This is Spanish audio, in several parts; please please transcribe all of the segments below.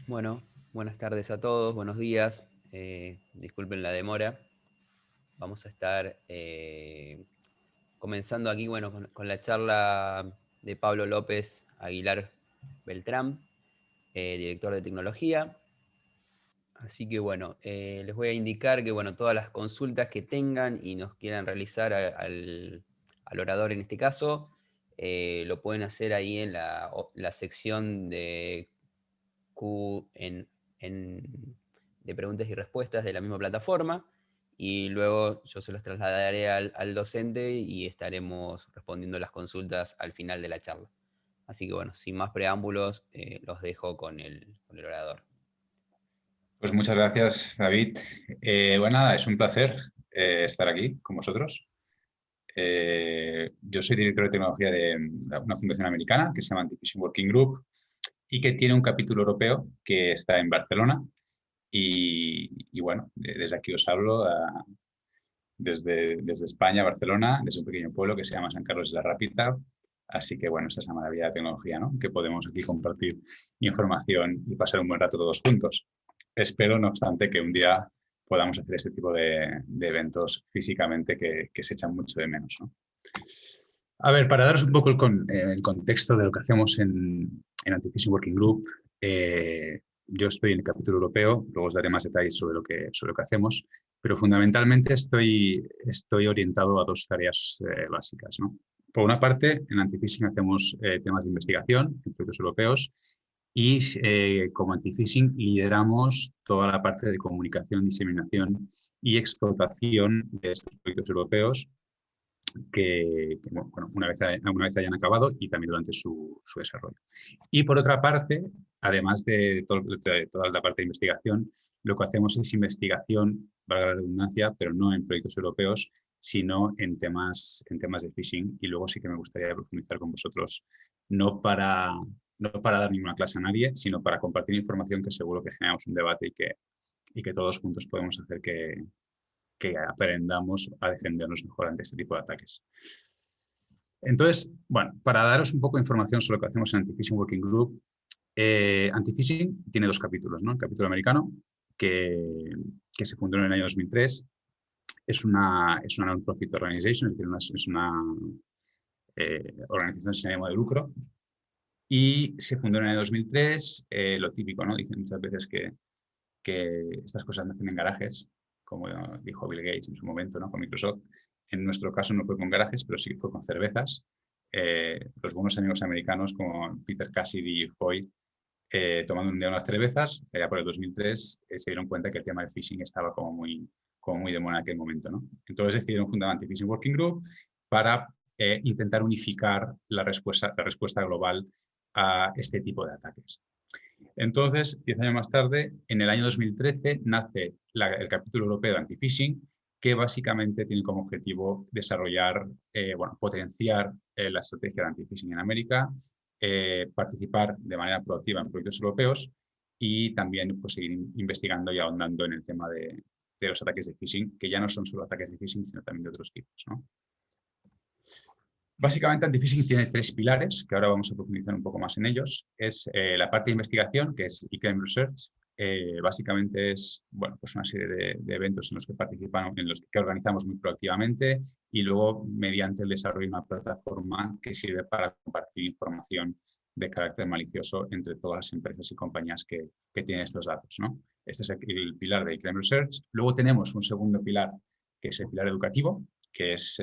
Bueno, buenas tardes a todos, buenos días. Disculpen la demora. Vamos a estar comenzando aquí, bueno, con la charla de Pablo López Aguilar Beltrán, director de tecnología. Así que bueno, les voy a indicar que bueno, todas las consultas que tengan y nos quieran realizar al orador en este caso, lo pueden hacer ahí en la sección de Q de preguntas y respuestas de la misma plataforma, y luego yo se los trasladaré al docente y estaremos respondiendo las consultas al final de la charla. Así que bueno, sin más preámbulos, los dejo con el orador. Pues muchas gracias, David. Bueno, nada, es un placer estar aquí con vosotros. Yo soy director de tecnología de una fundación americana que se llama Anti-Phishing Working Group y que tiene un capítulo europeo que está en Barcelona. Y bueno, desde aquí os hablo desde España, Barcelona, desde un pequeño pueblo que se llama San Carlos de la Rápita. Así que bueno, esta es la maravilla de la tecnología, ¿no? Que podemos aquí compartir información y pasar un buen rato todos juntos. Espero, no obstante, que un día podamos hacer este tipo de eventos físicamente que se echan mucho de menos, ¿no? A ver, para daros un poco el contexto de lo que hacemos en Anti-Phishing Working Group, yo estoy en el capítulo europeo, luego os daré más detalles sobre lo que hacemos, pero fundamentalmente estoy orientado a dos tareas básicas, ¿no? Por una parte, en Anti-Phishing hacemos temas de investigación en proyectos europeos y como Anti-Phishing lideramos toda la parte de comunicación, diseminación y explotación de estos proyectos europeos bueno, una vez hayan acabado y también durante su desarrollo. Y por otra parte, además de toda la parte de investigación, lo que hacemos es investigación, valga la redundancia, pero no en proyectos europeos, sino en temas de phishing. Y luego sí que me gustaría profundizar con vosotros, no para dar ninguna clase a nadie, sino para compartir información que seguro que generamos un debate y que todos juntos podemos hacer que aprendamos a defendernos mejor ante este tipo de ataques. Entonces, bueno, para daros un poco de información sobre lo que hacemos en Anti-Phishing Working Group, Anti-Phishing tiene dos capítulos, ¿no? El capítulo americano, que se fundó en el año 2003, es una non-profit organization, es decir, es una organización sin ánimo de lucro, y se fundó en el año 2003, lo típico, ¿no? Dicen muchas veces que estas cosas nacen en garajes, como dijo Bill Gates en su momento, ¿no? Con Microsoft. En nuestro caso no fue con garajes, pero sí fue con cervezas. Los buenos amigos americanos como Peter Cassidy y Foy, tomando un día unas cervezas, allá por el 2003, se dieron cuenta que el tema del phishing estaba como muy de moda en aquel momento, ¿no? Entonces decidieron fundar Anti-Phishing Working Group para intentar unificar la respuesta global a este tipo de ataques. Entonces, 10 años más tarde, en el año 2013, nace el capítulo europeo de anti-phishing, que básicamente tiene como objetivo desarrollar, potenciar la estrategia de anti-phishing en América, participar de manera proactiva en proyectos europeos y también pues, seguir investigando y ahondando en el tema de los ataques de phishing, que ya no son solo ataques de phishing, sino también de otros tipos, ¿no? Básicamente, Anti-Phishing tiene tres pilares, que ahora vamos a profundizar un poco más en ellos. Es la parte de investigación, que es eClaim Research. Básicamente es pues una serie de eventos en los que participamos, en los que organizamos muy proactivamente y luego mediante el desarrollo de una plataforma que sirve para compartir información de carácter malicioso entre todas las empresas y compañías que tienen estos datos, ¿no? Este es el pilar de eClaim Research. Luego tenemos un segundo pilar, que es el pilar educativo, que es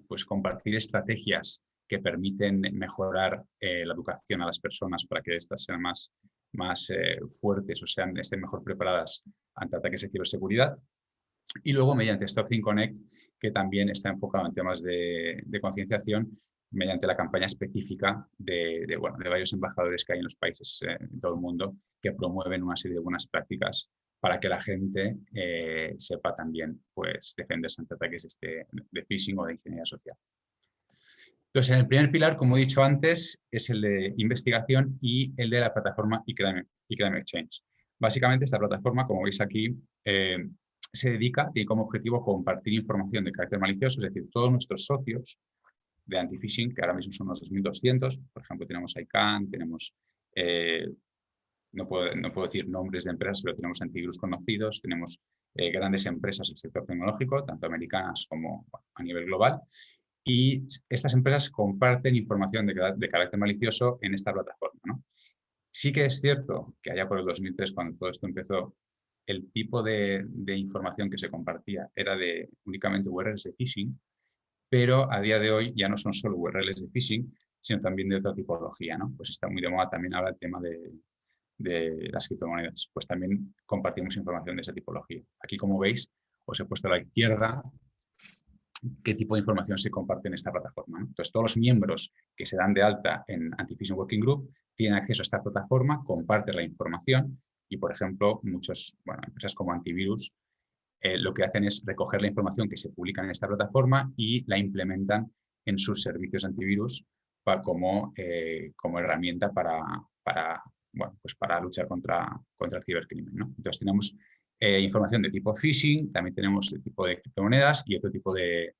pues compartir estrategias que permiten mejorar la educación a las personas para que éstas sean más fuertes o estén mejor preparadas ante ataques de ciberseguridad. Y luego mediante StopThing Connect, que también está enfocado en temas de concienciación, mediante la campaña específica de varios embajadores que hay en los países en todo el mundo que promueven una serie de buenas prácticas para que la gente sepa también pues, defenderse ante ataques de phishing o de ingeniería social. Entonces, en el primer pilar, como he dicho antes, es el de investigación y el de la plataforma eClaim Exchange. Básicamente, esta plataforma, como veis aquí, tiene como objetivo compartir información de carácter malicioso, es decir, todos nuestros socios de anti-phishing, que ahora mismo son unos 2.200, por ejemplo, tenemos ICANN, tenemos no puedo decir nombres de empresas, pero tenemos antivirus conocidos, tenemos grandes empresas del sector tecnológico, tanto americanas como a nivel global, y estas empresas comparten información de carácter malicioso en esta plataforma, ¿no? Sí que es cierto que allá por el 2003, cuando todo esto empezó, el tipo de información que se compartía era de únicamente URLs de phishing, pero a día de hoy ya no son solo URLs de phishing, sino también de otra tipología, ¿no? Pues está muy de moda también ahora el tema de las criptomonedas. Pues también compartimos información de esa tipología. Aquí, como veis, os he puesto a la izquierda qué tipo de información se comparte en esta plataforma, ¿no? Entonces, todos los miembros que se dan de alta en Anti-Phishing Working Group tienen acceso a esta plataforma, comparten la información y, por ejemplo, empresas como Antivirus lo que hacen es recoger la información que se publica en esta plataforma y la implementan en sus servicios antivirus como herramienta para luchar contra el cibercrimen, ¿no? Entonces tenemos información de tipo phishing, también tenemos el tipo de criptomonedas y otro tipo de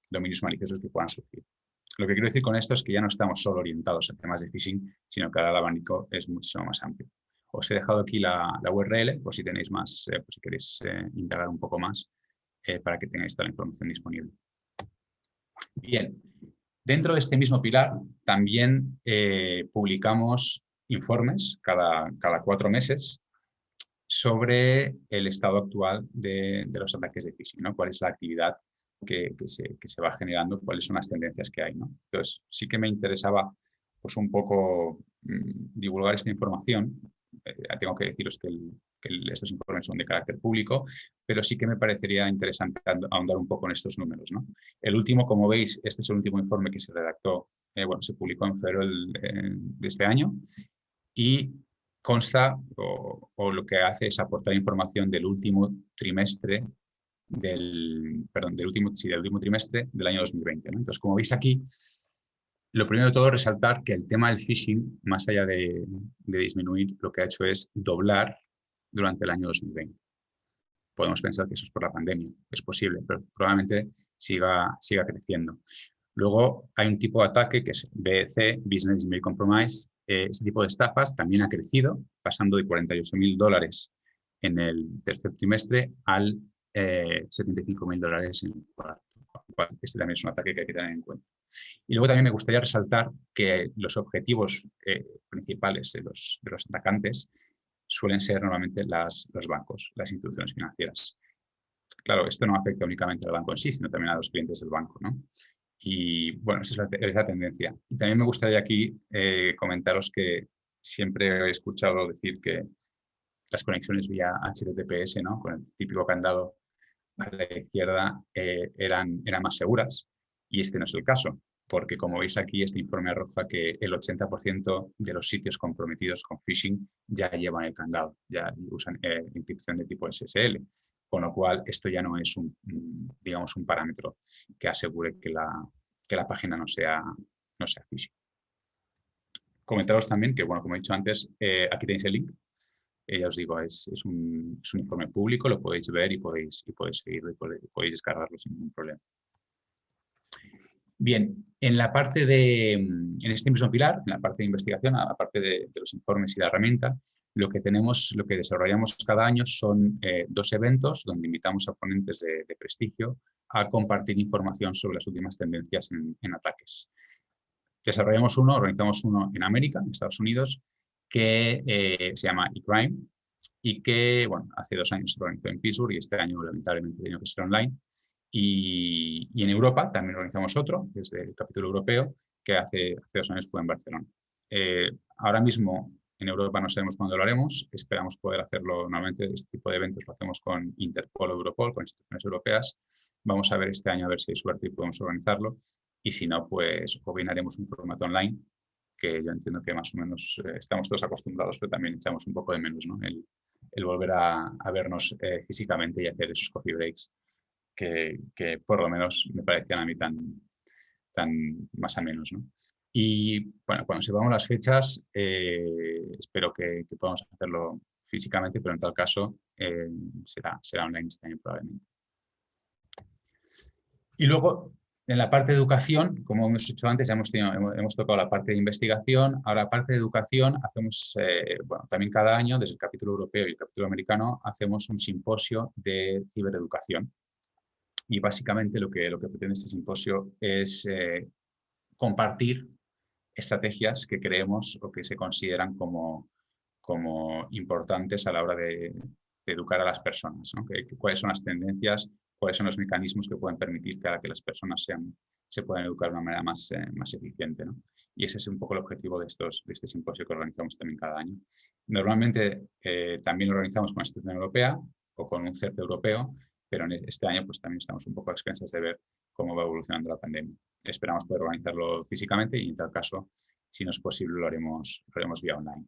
dominios maliciosos que puedan surgir. Lo que quiero decir con esto es que ya no estamos solo orientados a temas de phishing, sino que ahora el abanico es muchísimo más amplio. Os he dejado aquí la URL por si tenéis más, por si queréis indagar un poco más para que tengáis toda la información disponible. Bien, dentro de este mismo pilar también publicamos informes cada 4 meses sobre el estado actual de los ataques de phishing, ¿no? Cuál es la actividad que se va generando, cuáles son las tendencias que hay, ¿no? Entonces, sí que me interesaba pues, un poco divulgar esta información. Tengo que deciros que estos informes son de carácter público, pero sí que me parecería interesante ahondar un poco en estos números, ¿no? El último, como veis, este es el último informe que se redactó, se publicó en febrero de este año y consta o lo que hace es aportar información del último trimestre del último trimestre del año 2020, ¿no? Entonces, como veis aquí, lo primero de todo resaltar que el tema del phishing, más allá de disminuir, lo que ha hecho es doblar durante el año 2020. Podemos pensar que eso es por la pandemia, es posible, pero probablemente siga creciendo. Luego hay un tipo de ataque que es BEC, Business Email Compromise. Este tipo de estafas también ha crecido, pasando de $48.000 en el tercer trimestre al $75.000 en el cuarto. Este también es un ataque que hay que tener en cuenta. Y luego también me gustaría resaltar que los objetivos principales de los atacantes suelen ser normalmente los bancos, las instituciones financieras. Claro, esto no afecta únicamente al banco en sí, sino también a los clientes del banco, ¿no? Y bueno, esa es la tendencia. Y también me gustaría aquí comentaros que siempre he escuchado decir que las conexiones vía HTTPS, ¿no? Con el típico candado a la izquierda, eran más seguras. Y este no es el caso, porque como veis aquí, este informe arroja que el 80% de los sitios comprometidos con phishing ya llevan el candado, ya usan encripción de tipo SSL, con lo cual esto ya no es digamos, un parámetro que asegure que la página no sea phishing. Comentaros también que, bueno, como he dicho antes, aquí tenéis el link. Ya os digo, es un informe público, lo podéis ver y podéis seguirlo y podéis descargarlo sin ningún problema. Bien, en este mismo pilar, en la parte de investigación, aparte de los informes y la herramienta, lo que desarrollamos cada año son 2 eventos donde invitamos a ponentes de prestigio a compartir información sobre las últimas tendencias en ataques. Organizamos uno en América, en Estados Unidos, que se llama eCrime y que, bueno, hace 2 años se organizó en Pittsburgh y este año lamentablemente ha tenido que ser online. Y en Europa también organizamos otro, que es del capítulo europeo, que hace 2 años fue en Barcelona. Ahora mismo en Europa no sabemos cuándo lo haremos, esperamos poder hacerlo. Normalmente este tipo de eventos lo hacemos con Interpol o Europol, con instituciones europeas. Vamos a ver este año a ver si hay suerte y podemos organizarlo. Y si no, pues o bien haremos un formato online, que yo entiendo que más o menos estamos todos acostumbrados, pero también echamos un poco de menos, ¿no? El volver a vernos físicamente y hacer esos coffee breaks que por lo menos me parecían a mí tan más a menos, ¿no? Y bueno, cuando sepamos las fechas, espero que podamos hacerlo físicamente, pero en tal caso será online este año probablemente. Y luego, En la parte de educación, como hemos dicho antes, ya hemos tocado la parte de investigación. Ahora, la parte de educación, hacemos, bueno, también cada año, desde el capítulo europeo y el capítulo americano, hacemos un simposio de cibereducación. Y básicamente lo que pretende este simposio es compartir estrategias que creemos o que se consideran como importantes a la hora de educar a las personas, ¿no? Cuáles son las tendencias, cuáles son los mecanismos que pueden permitir que las personas se puedan educar de una manera más eficiente, ¿no? Y ese es un poco el objetivo de este simposio que organizamos también cada año. Normalmente también lo organizamos con la institución europea o con un CERT europeo, pero en este año pues también estamos un poco a expensas de ver cómo va evolucionando la pandemia. Esperamos poder organizarlo físicamente y en tal caso, si no es posible, lo haremos vía online.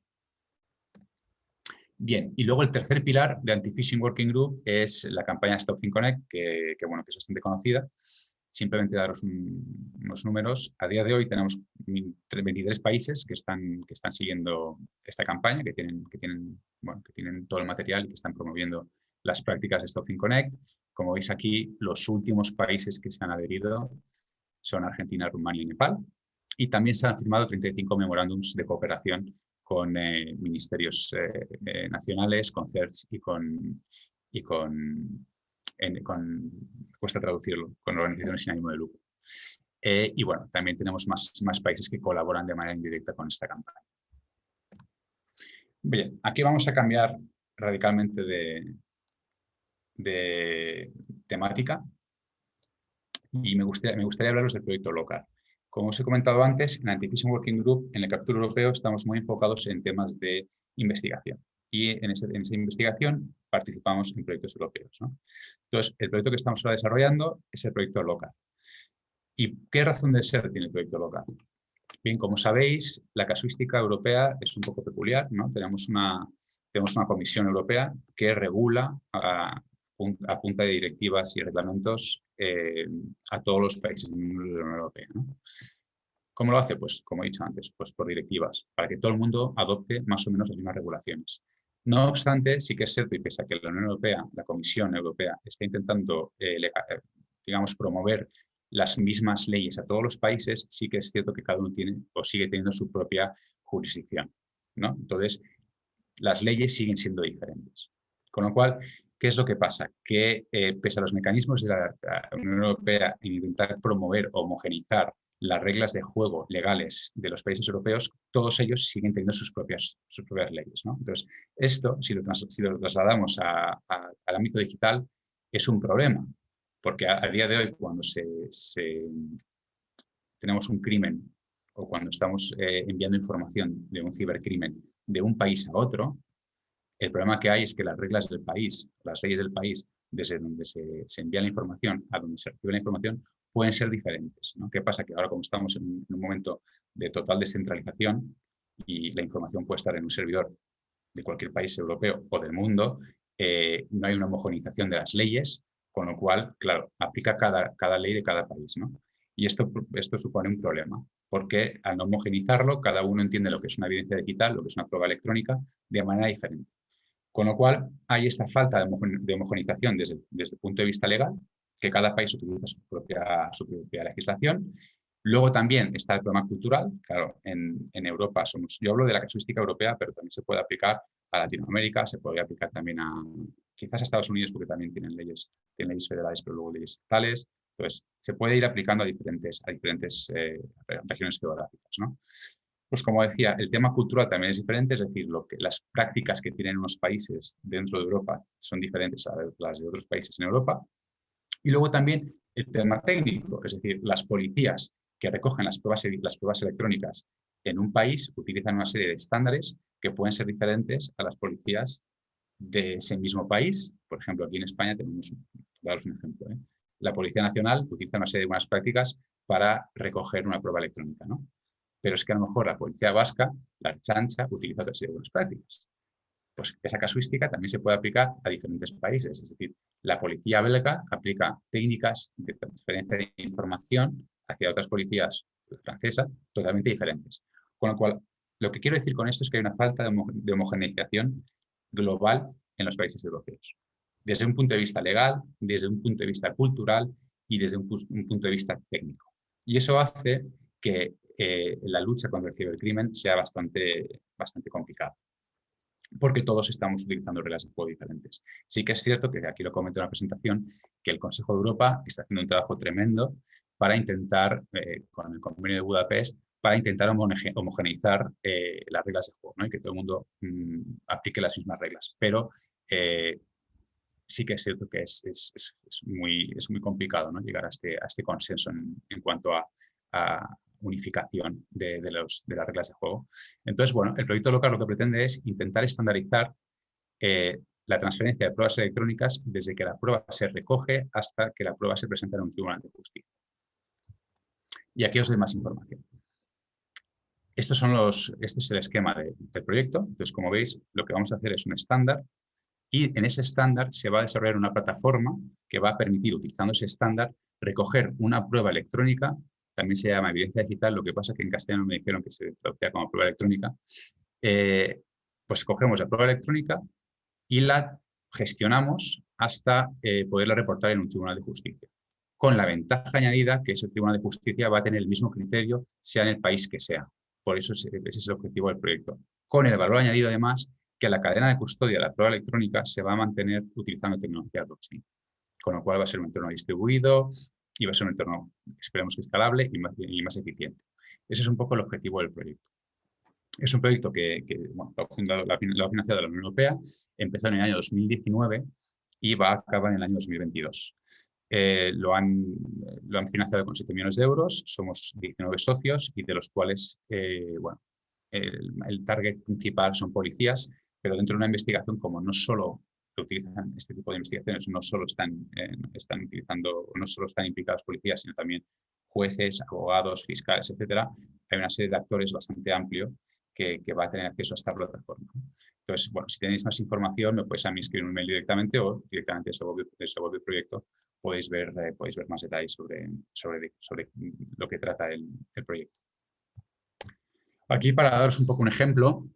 Bien, y luego el tercer pilar de Anti-Phishing Working Group es la campaña Stop Fin Connect, que bueno, que es bastante conocida. Simplemente daros unos números. A día de hoy tenemos 23 países que están siguiendo esta campaña, que tienen todo el material y que están promoviendo las prácticas de Stop Fin Connect. Como veis aquí, los últimos países que se han adherido son Argentina, Rumania y Nepal. Y también se han firmado 35 memorándums de cooperación con ministerios nacionales, con CERTs cuesta traducirlo, con organizaciones sin ánimo de lucro. Y bueno, también tenemos más países que colaboran de manera indirecta con esta campaña. Bien, aquí vamos a cambiar radicalmente de temática y me gustaría hablaros del proyecto local. Como os he comentado antes, en Anti-Phishing Working Group, en el capítulo europeo, estamos muy enfocados en temas de investigación. Y en esa investigación participamos en proyectos europeos, ¿no? Entonces, el proyecto que estamos ahora desarrollando es el proyecto local. ¿Y qué razón de ser tiene el proyecto local? Bien, como sabéis, la casuística europea es un poco peculiar, ¿no? Tenemos una comisión europea que regula a punta de directivas y reglamentos a todos los países de la Unión Europea, ¿no? ¿Cómo lo hace? Pues, como he dicho antes, pues por directivas, para que todo el mundo adopte más o menos las mismas regulaciones. No obstante, sí que es cierto, y pese a que la Unión Europea, la Comisión Europea, está intentando, digamos, promover las mismas leyes a todos los países, sí que es cierto que cada uno tiene o sigue teniendo su propia jurisdicción, ¿no? Entonces, las leyes siguen siendo diferentes. Con lo cual, ¿qué es lo que pasa? Que pese a los mecanismos de la Unión Europea en intentar promover o homogeneizar las reglas de juego legales de los países europeos, todos ellos siguen teniendo sus propias leyes, ¿no? Entonces, esto, si lo trasladamos al ámbito digital, es un problema, porque a día de hoy, cuando tenemos un crimen o cuando estamos enviando información de un cibercrimen de un país a otro, el problema que hay es que las reglas del país, las leyes del país, desde donde se envía la información a donde se recibe la información, pueden ser diferentes, ¿no? ¿Qué pasa? Que ahora, como estamos en un momento de total descentralización y la información puede estar en un servidor de cualquier país europeo o del mundo, no hay una homogenización de las leyes, con lo cual, claro, aplica cada ley de cada país, ¿no? Y esto supone un problema, porque al no homogenizarlo, cada uno entiende lo que es una evidencia digital, lo que es una prueba electrónica, de manera diferente. Con lo cual, hay esta falta de homogenización desde el punto de vista legal, que cada país utiliza su propia legislación. Luego también está el problema cultural. Claro, en Europa yo hablo de la casuística europea, pero también se puede aplicar a Latinoamérica, se podría aplicar también quizás a Estados Unidos, porque también tienen leyes federales, pero luego leyes estatales. Entonces, se puede ir aplicando a diferentes regiones geográficas, ¿no? Pues como decía, el tema cultural también es diferente, es decir, las prácticas que tienen unos países dentro de Europa son diferentes a las de otros países en Europa. Y luego también el tema técnico, es decir, las policías que recogen las pruebas electrónicas en un país utilizan una serie de estándares que pueden ser diferentes a las policías de ese mismo país. Por ejemplo, aquí en España tenemos, voy a daros un ejemplo, la Policía Nacional utiliza una serie de buenas prácticas para recoger una prueba electrónica, ¿no? Pero es que a lo mejor la policía vasca, la Ertzaintza, utiliza otra serie de buenas prácticas. Pues esa casuística también se puede aplicar a diferentes países. Es decir, la policía belga aplica técnicas de transferencia de información hacia otras policías francesas totalmente diferentes. Con lo cual, lo que quiero decir con esto es que hay una falta de homogeneización global en los países europeos. Desde un punto de vista legal, desde un punto de vista cultural y desde un punto de vista técnico. Y eso hace que la lucha contra el cibercrimen sea bastante complicada, porque todos estamos utilizando reglas de juego diferentes. Sí que es cierto que aquí lo comento en la presentación, que el Consejo de Europa está haciendo un trabajo tremendo para intentar, con el convenio de Budapest, para intentar homogeneizar las reglas de juego, ¿no? Y que todo el mundo aplique las mismas reglas. Pero sí que es cierto que es muy complicado, ¿no? Llegar a este consenso en cuanto a unificación de las reglas de juego. Entonces, bueno, el proyecto local lo que pretende es intentar estandarizar la transferencia de pruebas electrónicas desde que la prueba se recoge hasta que la prueba se presenta en un tribunal de justicia. Y aquí os doy más información. Este es el esquema del proyecto. Entonces, como veis, lo que vamos a hacer es un estándar y en ese estándar se va a desarrollar una plataforma que va a permitir, utilizando ese estándar, recoger una prueba electrónica. También se llama evidencia digital, lo que pasa es que en castellano me dijeron que se traducía como prueba electrónica. Pues cogemos la prueba electrónica y la gestionamos hasta poderla reportar en un tribunal de justicia. Con la ventaja añadida que ese tribunal de justicia va a tener el mismo criterio, sea en el país que sea. Por eso ese es el objetivo del proyecto. Con el valor añadido, además, que la cadena de custodia de la prueba electrónica se va a mantener utilizando tecnología blockchain. Con lo cual va a ser un entorno distribuido y va a ser un entorno, esperemos que escalable y más eficiente. Ese es un poco el objetivo del proyecto. Es un proyecto que bueno, lo ha financiado la Unión Europea, empezó en el año 2019 y va a acabar en el año 2022. Lo han financiado con 7 millones de euros, somos 19 socios y de los cuales, bueno, el target principal son policías, pero dentro de una investigación, como no solo utilizan este tipo de investigaciones, no solo están implicados policías, sino también jueces, abogados, fiscales, etcétera, hay una serie de actores bastante amplio que va a tener acceso a esta plataforma. Entonces, bueno, si tenéis más información, me podéis a mí escribir un mail directamente o directamente en ese web del proyecto podéis ver más detalles sobre lo que trata el proyecto. Aquí, para daros un poco un ejemplo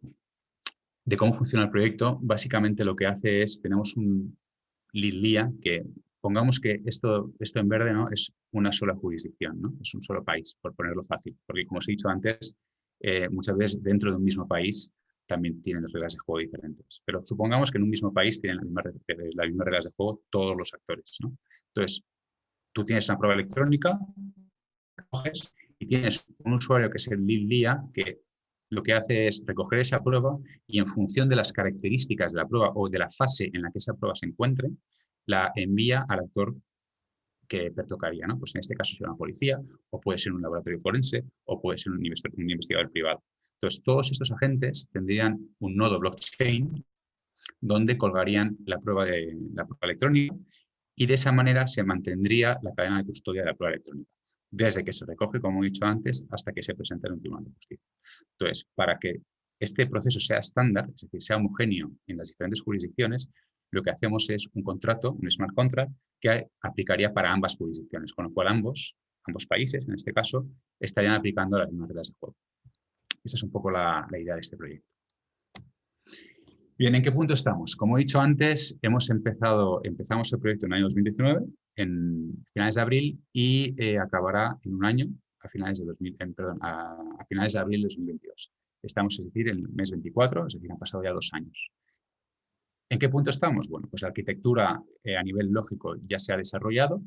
de cómo funciona el proyecto, básicamente lo que hace es, tenemos un LIA que, pongamos que esto en verde, ¿no?, es una sola jurisdicción, ¿no? Es un solo país, por ponerlo fácil, porque como os he dicho antes, muchas veces dentro de un mismo país también tienen reglas de juego diferentes. Pero supongamos que en un mismo país tienen las mismas reglas de juego todos los actores, ¿no? Entonces, tú tienes una prueba electrónica, coges y tienes un usuario que es el LIA, que lo que hace es recoger esa prueba y en función de las características de la prueba o de la fase en la que esa prueba se encuentre, la envía al actor que pertocaría, ¿no? Pues en este caso será una policía, o puede ser un laboratorio forense, o puede ser un investigador privado. Entonces, todos estos agentes tendrían un nodo blockchain donde colgarían la prueba electrónica y de esa manera se mantendría la cadena de custodia de la prueba electrónica, desde que se recoge, como he dicho antes, hasta que se presenta en un tribunal de justicia. Entonces, para que este proceso sea estándar, es decir, sea homogéneo en las diferentes jurisdicciones, lo que hacemos es un contrato, un smart contract, que aplicaría para ambas jurisdicciones, con lo cual ambos países, en este caso, estarían aplicando las mismas reglas de juego. Esa es un poco la idea de este proyecto. Bien, ¿en qué punto estamos? Como he dicho antes, empezamos el proyecto en el año 2019, en finales de abril, y acabará en un año, a finales de abril de 2022. Estamos, es decir, en el mes 24, es decir, han pasado ya 2 años. ¿En qué punto estamos? Bueno, pues la arquitectura a nivel lógico ya se ha desarrollado.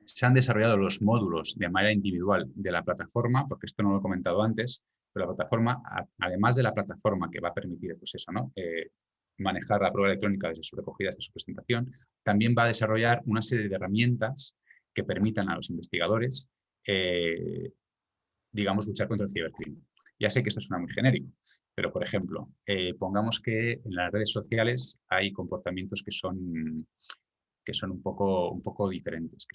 Se han desarrollado los módulos de manera individual de la plataforma, porque esto no lo he comentado antes, pero la plataforma, además de la plataforma que va a permitir, pues eso, ¿no?, manejar la prueba electrónica desde su recogida hasta su presentación, también va a desarrollar una serie de herramientas que permitan a los investigadores, digamos, luchar contra el cibercrimen. Ya sé que esto suena muy genérico, pero, por ejemplo, pongamos que en las redes sociales hay comportamientos que son un poco diferentes,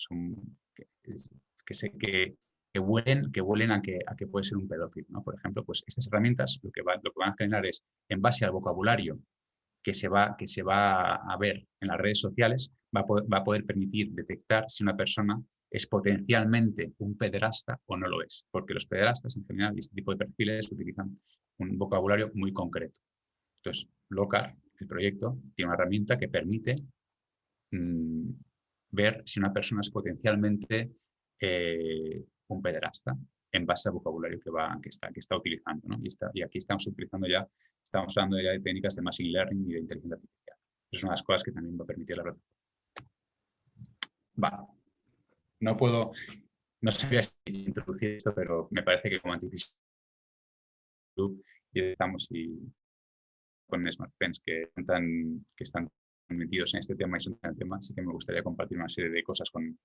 que huelen a que puede ser un pedófilo, ¿no? Por ejemplo, pues estas herramientas lo que van a generar es, en base al vocabulario que se va a ver en las redes sociales, va a poder permitir detectar si una persona es potencialmente un pederasta o no lo es, porque los pederastas en general y este tipo de perfiles utilizan un vocabulario muy concreto. Entonces, Locar, el proyecto, tiene una herramienta que permite ver si una persona es potencialmente un pederasta en base al vocabulario que está utilizando, ¿no? Y aquí estamos hablando ya de técnicas de machine learning y de inteligencia artificial. Es una de las cosas que también va a permitir la plataforma. Vale. No sabía si introducir esto, pero me parece que como Anti-Phishing Group y estamos con SmartPens que están metidos en este tema y son en el tema, así que me gustaría compartir una serie de cosas con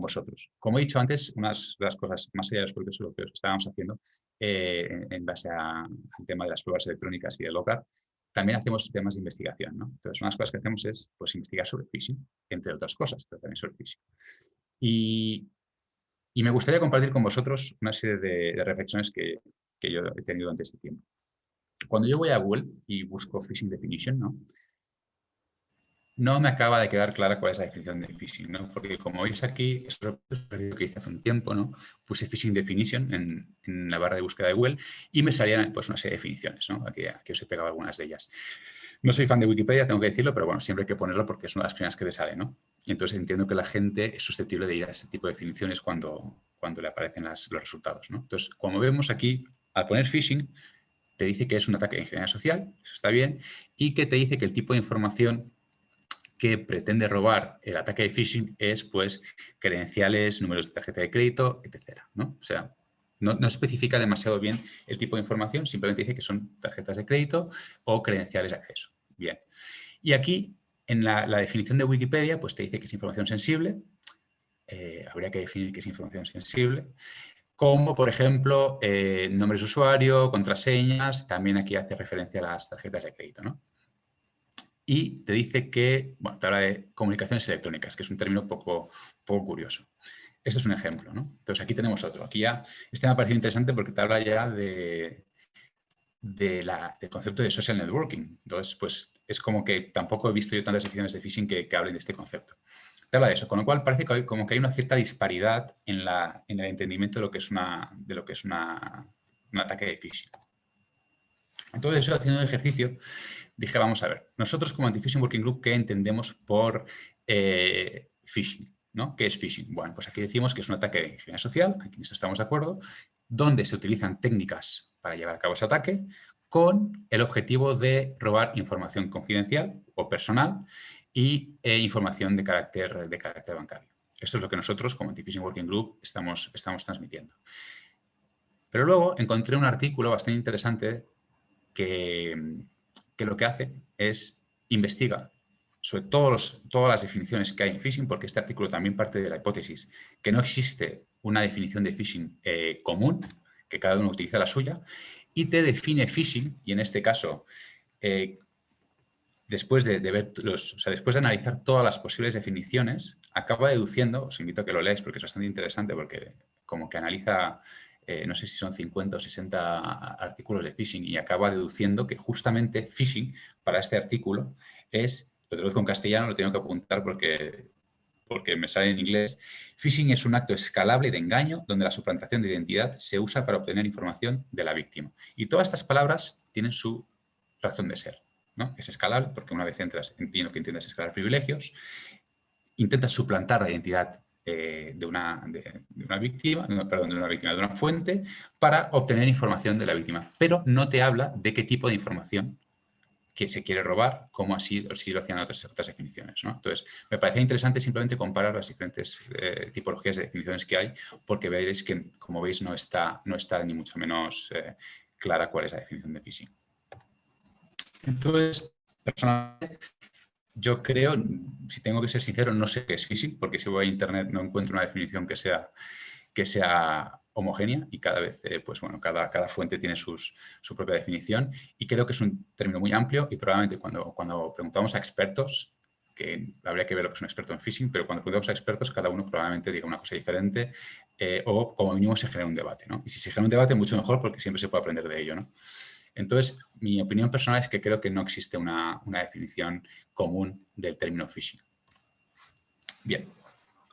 vosotros. Como he dicho antes, unas de las cosas, más allá de los proyectos europeos que estábamos haciendo, en base al tema de las pruebas electrónicas y de LOCAR, también hacemos temas de investigación, ¿no? Entonces, una de las cosas que hacemos es pues, investigar sobre phishing, entre otras cosas, pero también sobre phishing. Y me gustaría compartir con vosotros una serie de reflexiones que yo he tenido durante este tiempo. Cuando yo voy a Google y busco phishing definition, no me acaba de quedar clara cuál es la definición de phishing, ¿no? Porque como veis aquí, es lo que hice hace un tiempo, ¿no? Puse phishing definition en la barra de búsqueda de Google y me salían pues, una serie de definiciones, ¿no? Aquí os he pegado algunas de ellas. No soy fan de Wikipedia, tengo que decirlo, pero bueno, siempre hay que ponerlo porque es una de las primeras que te sale, ¿no? Y entonces entiendo que la gente es susceptible de ir a ese tipo de definiciones cuando le aparecen los resultados, ¿no? Entonces, como vemos aquí, al poner phishing, te dice que es un ataque de ingeniería social, eso está bien, y que te dice que el tipo de información que pretende robar el ataque de phishing es, pues, credenciales, números de tarjeta de crédito, etcétera, ¿no? O sea, no especifica demasiado bien el tipo de información, simplemente dice que son tarjetas de crédito o credenciales de acceso. Bien. Y aquí, en la definición de Wikipedia, pues te dice que es información sensible. Habría que definir qué es información sensible. Como, por ejemplo, nombres de usuario, contraseñas. También aquí hace referencia a las tarjetas de crédito, ¿no? Y te dice que, bueno, te habla de comunicaciones electrónicas, que es un término poco curioso. Este es un ejemplo, ¿no? Entonces, aquí tenemos otro. Aquí ya, este me ha parecido interesante porque te habla ya del concepto de social networking. Entonces, pues, es como que tampoco he visto yo tantas definiciones de phishing que hablen de este concepto. Te habla de eso, con lo cual parece que hay, como que hay una cierta disparidad en el entendimiento de lo que es un ataque de phishing. Entonces, yo haciendo un ejercicio, dije, vamos a ver, nosotros como Anti-Phishing Working Group, ¿qué entendemos por phishing? ¿No? ¿Qué es phishing? Bueno, pues aquí decimos que es un ataque de ingeniería social, aquí en esto estamos de acuerdo, donde se utilizan técnicas para llevar a cabo ese ataque con el objetivo de robar información confidencial o personal y información de carácter bancario. Esto es lo que nosotros como Anti-Phishing Working Group estamos transmitiendo. Pero luego encontré un artículo bastante interesante que lo que hace es investiga sobre todas las definiciones que hay en phishing, porque este artículo también parte de la hipótesis que no existe una definición de phishing común, que cada uno utiliza la suya, y te define phishing, y en este caso, después de después de analizar todas las posibles definiciones, acaba deduciendo, os invito a que lo leáis porque es bastante interesante, porque como que analiza no sé si son 50 o 60 artículos de phishing y acaba deduciendo que justamente phishing para este artículo es, lo traduzco en castellano, lo tengo que apuntar porque me sale en inglés. Phishing es un acto escalable de engaño donde la suplantación de identidad se usa para obtener información de la víctima. Y todas estas palabras tienen su razón de ser, ¿no? Es escalable porque una vez entras, entiendo que entiendes escalar privilegios, intentas suplantar la identidad de una víctima, de una fuente, para obtener información de la víctima. Pero no te habla de qué tipo de información que se quiere robar, como así lo hacían otras definiciones, ¿no? Entonces, me parece interesante simplemente comparar las diferentes tipologías de definiciones que hay, porque veréis que, como veis, no está ni mucho menos clara cuál es la definición de phishing. Entonces, personalmente, yo creo, si tengo que ser sincero, no sé qué es phishing, porque si voy a internet no encuentro una definición que sea homogénea y cada vez, pues bueno, cada fuente tiene su propia definición y creo que es un término muy amplio y probablemente cuando preguntamos a expertos, que habría que ver lo que es un experto en phishing, pero cuando preguntamos a expertos cada uno probablemente diga una cosa diferente o como mínimo se genera un debate, ¿no? Y si se genera un debate mucho mejor porque siempre se puede aprender de ello, ¿no? Entonces, mi opinión personal es que creo que no existe una definición común del término phishing. Bien.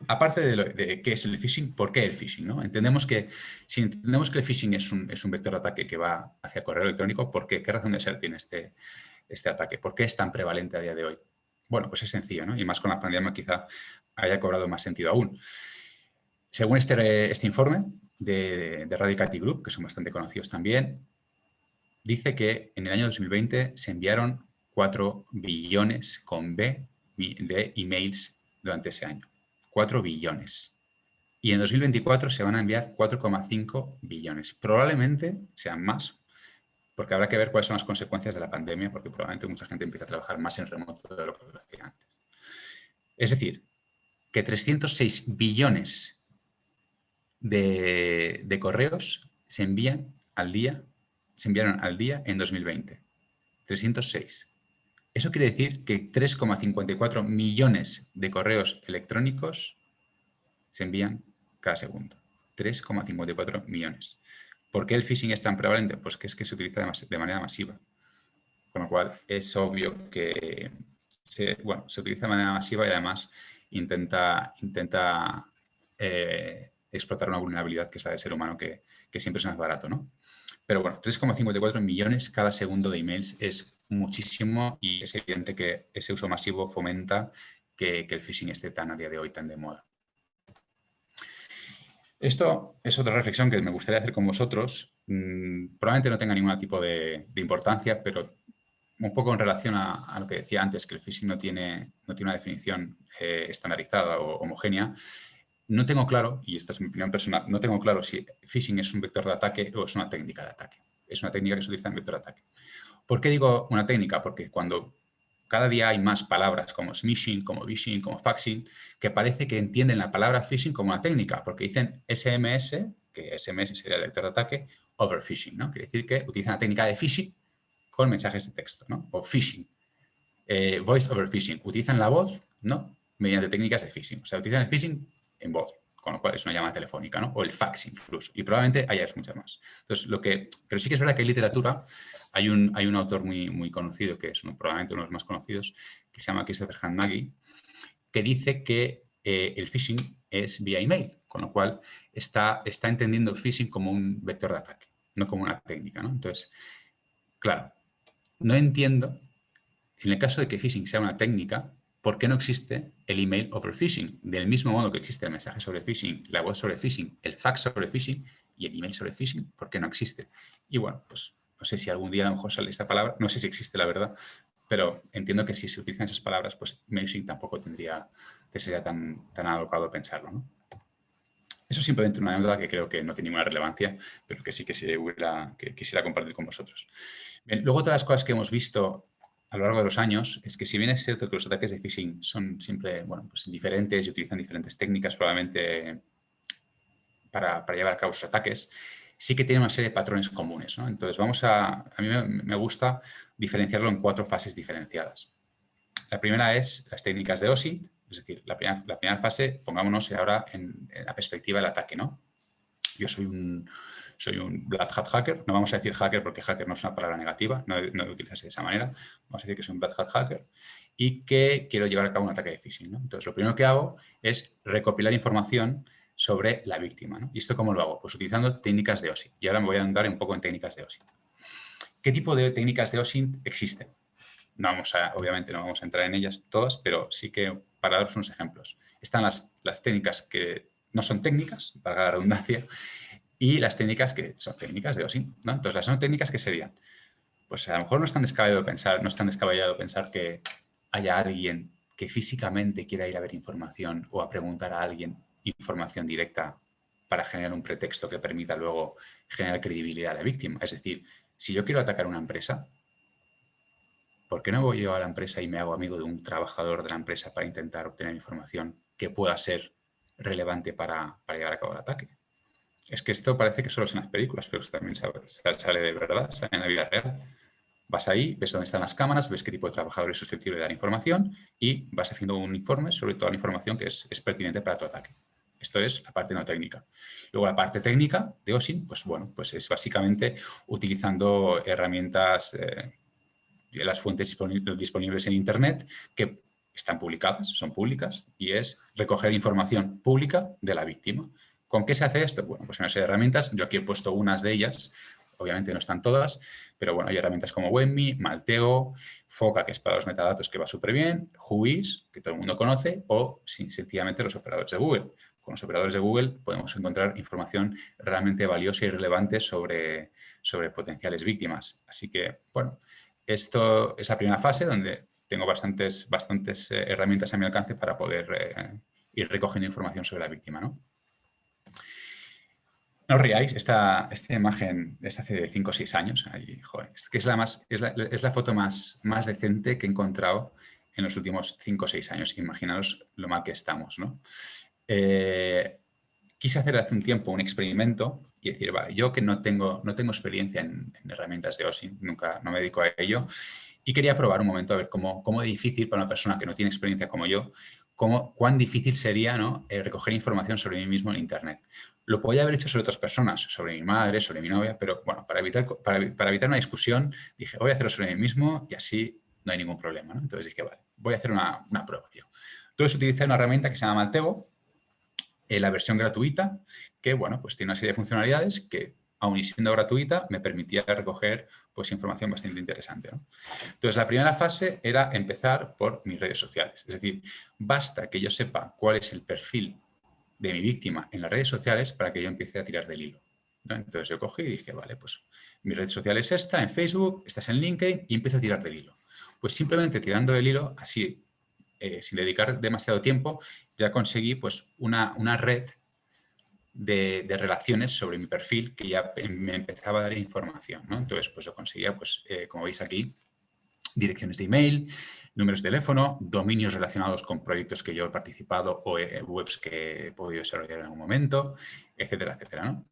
Aparte de qué es el phishing, ¿por qué el phishing? ¿No? Si entendemos que el phishing es un vector de ataque que va hacia correo electrónico, ¿por qué? ¿Qué razón de ser tiene este ataque? ¿Por qué es tan prevalente a día de hoy? Bueno, pues es sencillo, ¿no? Y más con la pandemia quizá haya cobrado más sentido aún. Según este informe de Radicati Group, que son bastante conocidos también, dice que en el año 2020 se enviaron 4 billones con B de emails durante ese año. 4 billones. Y en 2024 se van a enviar 4,5 billones. Probablemente sean más, porque habrá que ver cuáles son las consecuencias de la pandemia, porque probablemente mucha gente empieza a trabajar más en remoto de lo que lo hacía antes. Es decir, que 306 billones de correos se enviaron al día en 2020. 306. Eso quiere decir que 3,54 millones de correos electrónicos se envían cada segundo. 3,54 millones. ¿Por qué el phishing es tan prevalente? Pues que es que se utiliza de manera masiva. Con lo cual es obvio que se utiliza de manera masiva y además intenta explotar una vulnerabilidad que es la del ser humano, que siempre es más barato, ¿no? Pero bueno, 3,54 millones cada segundo de emails es muchísimo y es evidente que ese uso masivo fomenta que el phishing esté a día de hoy tan de moda. Esto es otra reflexión que me gustaría hacer con vosotros. Probablemente no tenga ningún tipo de importancia, pero un poco en relación a lo que decía antes, que el phishing no tiene una definición estandarizada o homogénea. No tengo claro, y esta es mi opinión personal, no tengo claro si phishing es un vector de ataque o es una técnica de ataque. Es una técnica que se utiliza en vector de ataque. ¿Por qué digo una técnica? Porque cuando cada día hay más palabras como smishing, como vishing, como faxing, que parece que entienden la palabra phishing como una técnica, porque dicen SMS, que SMS sería el vector de ataque, over phishing, ¿no? Quiere decir que utilizan la técnica de phishing con mensajes de texto, ¿no? O phishing. Voice over phishing. Utilizan la voz, ¿no? Mediante técnicas de phishing. O sea, utilizan el phishing en voz, con lo cual es una llamada telefónica, ¿no? O el faxing incluso. Y probablemente haya muchas más. Entonces, pero sí que es verdad que en literatura hay un autor muy conocido, que es probablemente uno de los más conocidos, que se llama Christopher Hand-Nagy, que dice que el phishing es vía email, con lo cual está entendiendo el phishing como un vector de ataque, no como una técnica, ¿no? Entonces, claro, no entiendo, en el caso de que phishing sea una técnica, ¿por qué no existe el email over phishing? Del mismo modo que existe el mensaje sobre phishing, la voz sobre phishing, el fax sobre phishing y el email sobre phishing, ¿por qué no existe? Y bueno, pues no sé si algún día a lo mejor sale esta palabra, no sé si existe la verdad, pero entiendo que si se utilizan esas palabras, pues phishing tampoco sería tan alocado pensarlo, ¿no? Eso es simplemente una anécdota que creo que no tiene ninguna relevancia, pero que sí que quisiera compartir con vosotros. Bien, luego, otra de las cosas que hemos visto a lo largo de los años es que, si bien es cierto que los ataques de phishing son siempre pues diferentes y utilizan diferentes técnicas probablemente para llevar a cabo sus ataques, sí que tienen una serie de patrones comunes, ¿no? Entonces, a mí me gusta diferenciarlo en 4 fases diferenciadas. La primera es las técnicas de OSINT, es decir, la primera fase, pongámonos ahora en la perspectiva del ataque, ¿no? Yo soy un Black Hat hacker, no vamos a decir hacker porque hacker no es una palabra negativa, no debe utilizarse de esa manera, vamos a decir que soy un Black Hat hacker y que quiero llevar a cabo un ataque de phishing, ¿no? Entonces, lo primero que hago es recopilar información sobre la víctima, ¿no? ¿Y esto cómo lo hago? Pues utilizando técnicas de OSINT. Y ahora me voy a andar un poco en técnicas de OSINT. ¿Qué tipo de técnicas de OSINT existen? Obviamente no vamos a entrar en ellas todas, pero sí que para daros unos ejemplos. Están las técnicas que no son técnicas, valga la redundancia, y las técnicas que son técnicas de OSINT, ¿no? Entonces, las no técnicas, ¿qué serían? Pues a lo mejor no es tan descabellado pensar que haya alguien que físicamente quiera ir a ver información o a preguntar a alguien información directa para generar un pretexto que permita luego generar credibilidad a la víctima. Es decir, si yo quiero atacar una empresa, ¿por qué no voy yo a la empresa y me hago amigo de un trabajador de la empresa para intentar obtener información que pueda ser relevante para llevar a cabo el ataque? Es que esto parece que solo es en las películas, pero esto también sale de verdad, sale en la vida real. Vas ahí, ves dónde están las cámaras, ves qué tipo de trabajador es susceptible de dar información y vas haciendo un informe sobre toda la información que es pertinente para tu ataque. Esto es la parte no técnica. Luego, la parte técnica de OSINT, pues es básicamente utilizando herramientas, las fuentes disponibles en Internet que están publicadas, son públicas, y es recoger información pública de la víctima. ¿Con qué se hace esto? Bueno, pues una serie de herramientas. Yo aquí he puesto unas de ellas. obviamente no están todas, pero bueno, hay herramientas como Webme, Maltego, Foca, que es para los metadatos, que va súper bien, Whois, que todo el mundo conoce, o sencillamente los operadores de Google. Con los operadores de Google podemos encontrar información realmente valiosa y relevante sobre potenciales víctimas. Así que, bueno, esto es la primera fase donde tengo bastantes herramientas a mi alcance para poder ir recogiendo información sobre la víctima, ¿no? No os riáis, esta imagen es hace 5 o 6 años. Ahí, joder, es que es la foto más decente que he encontrado en los últimos 5 o 6 años. Imaginaos lo mal que estamos, ¿no? Quise hacer hace un tiempo un experimento y decir, vale, yo que no tengo experiencia en herramientas de OSINT, no me dedico a ello, y quería probar un momento a ver cómo de difícil para una persona que no tiene experiencia como yo, cuán difícil sería, ¿no?, recoger información sobre mí mismo en Internet. Lo podía haber hecho sobre otras personas, sobre mi madre, sobre mi novia, pero bueno, para evitar una discusión, dije, voy a hacerlo sobre mí mismo y así no hay ningún problema, ¿no? Entonces dije, vale, voy a hacer una prueba yo. Entonces utilicé una herramienta que se llama Maltego, la versión gratuita, que bueno, pues tiene una serie de funcionalidades que, aun y siendo gratuita, me permitía recoger pues, información bastante interesante, ¿no? Entonces, la primera fase era empezar por mis redes sociales. Es decir, basta que yo sepa cuál es el perfil de mi víctima en las redes sociales para que yo empiece a tirar del hilo, ¿no? Entonces, yo cogí y dije, vale, pues mi red social es esta, en Facebook, esta es en LinkedIn, y empiezo a tirar del hilo. Pues simplemente tirando del hilo, así, sin dedicar demasiado tiempo, ya conseguí pues, una red de relaciones sobre mi perfil que ya me empezaba a dar información, ¿no? Entonces, pues yo conseguía, pues, como veis aquí, direcciones de email, números de teléfono, dominios relacionados con proyectos que yo he participado o webs que he podido desarrollar en algún momento, etcétera, etcétera, ¿no?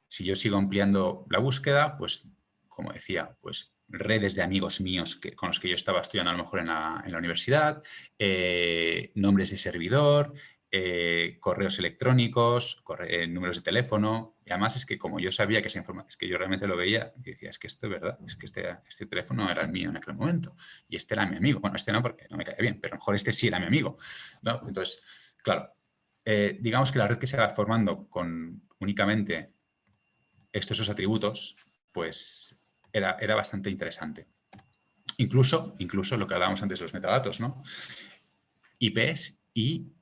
Si yo sigo ampliando la búsqueda, pues, como decía, pues redes de amigos míos con los que yo estaba estudiando a lo mejor en la universidad, nombres de servidor, correos electrónicos, números de teléfono. Y además es que como yo sabía que esa información, es que yo realmente lo veía y decía, es que esto es verdad, es que este teléfono era el mío en aquel momento y este era mi amigo. Bueno, este no porque no me cae bien, pero a lo mejor este sí era mi amigo, ¿no? Entonces, claro, digamos que la red que se va formando con únicamente esos atributos, pues era bastante interesante. Incluso lo que hablábamos antes de los metadatos, ¿no? IPs y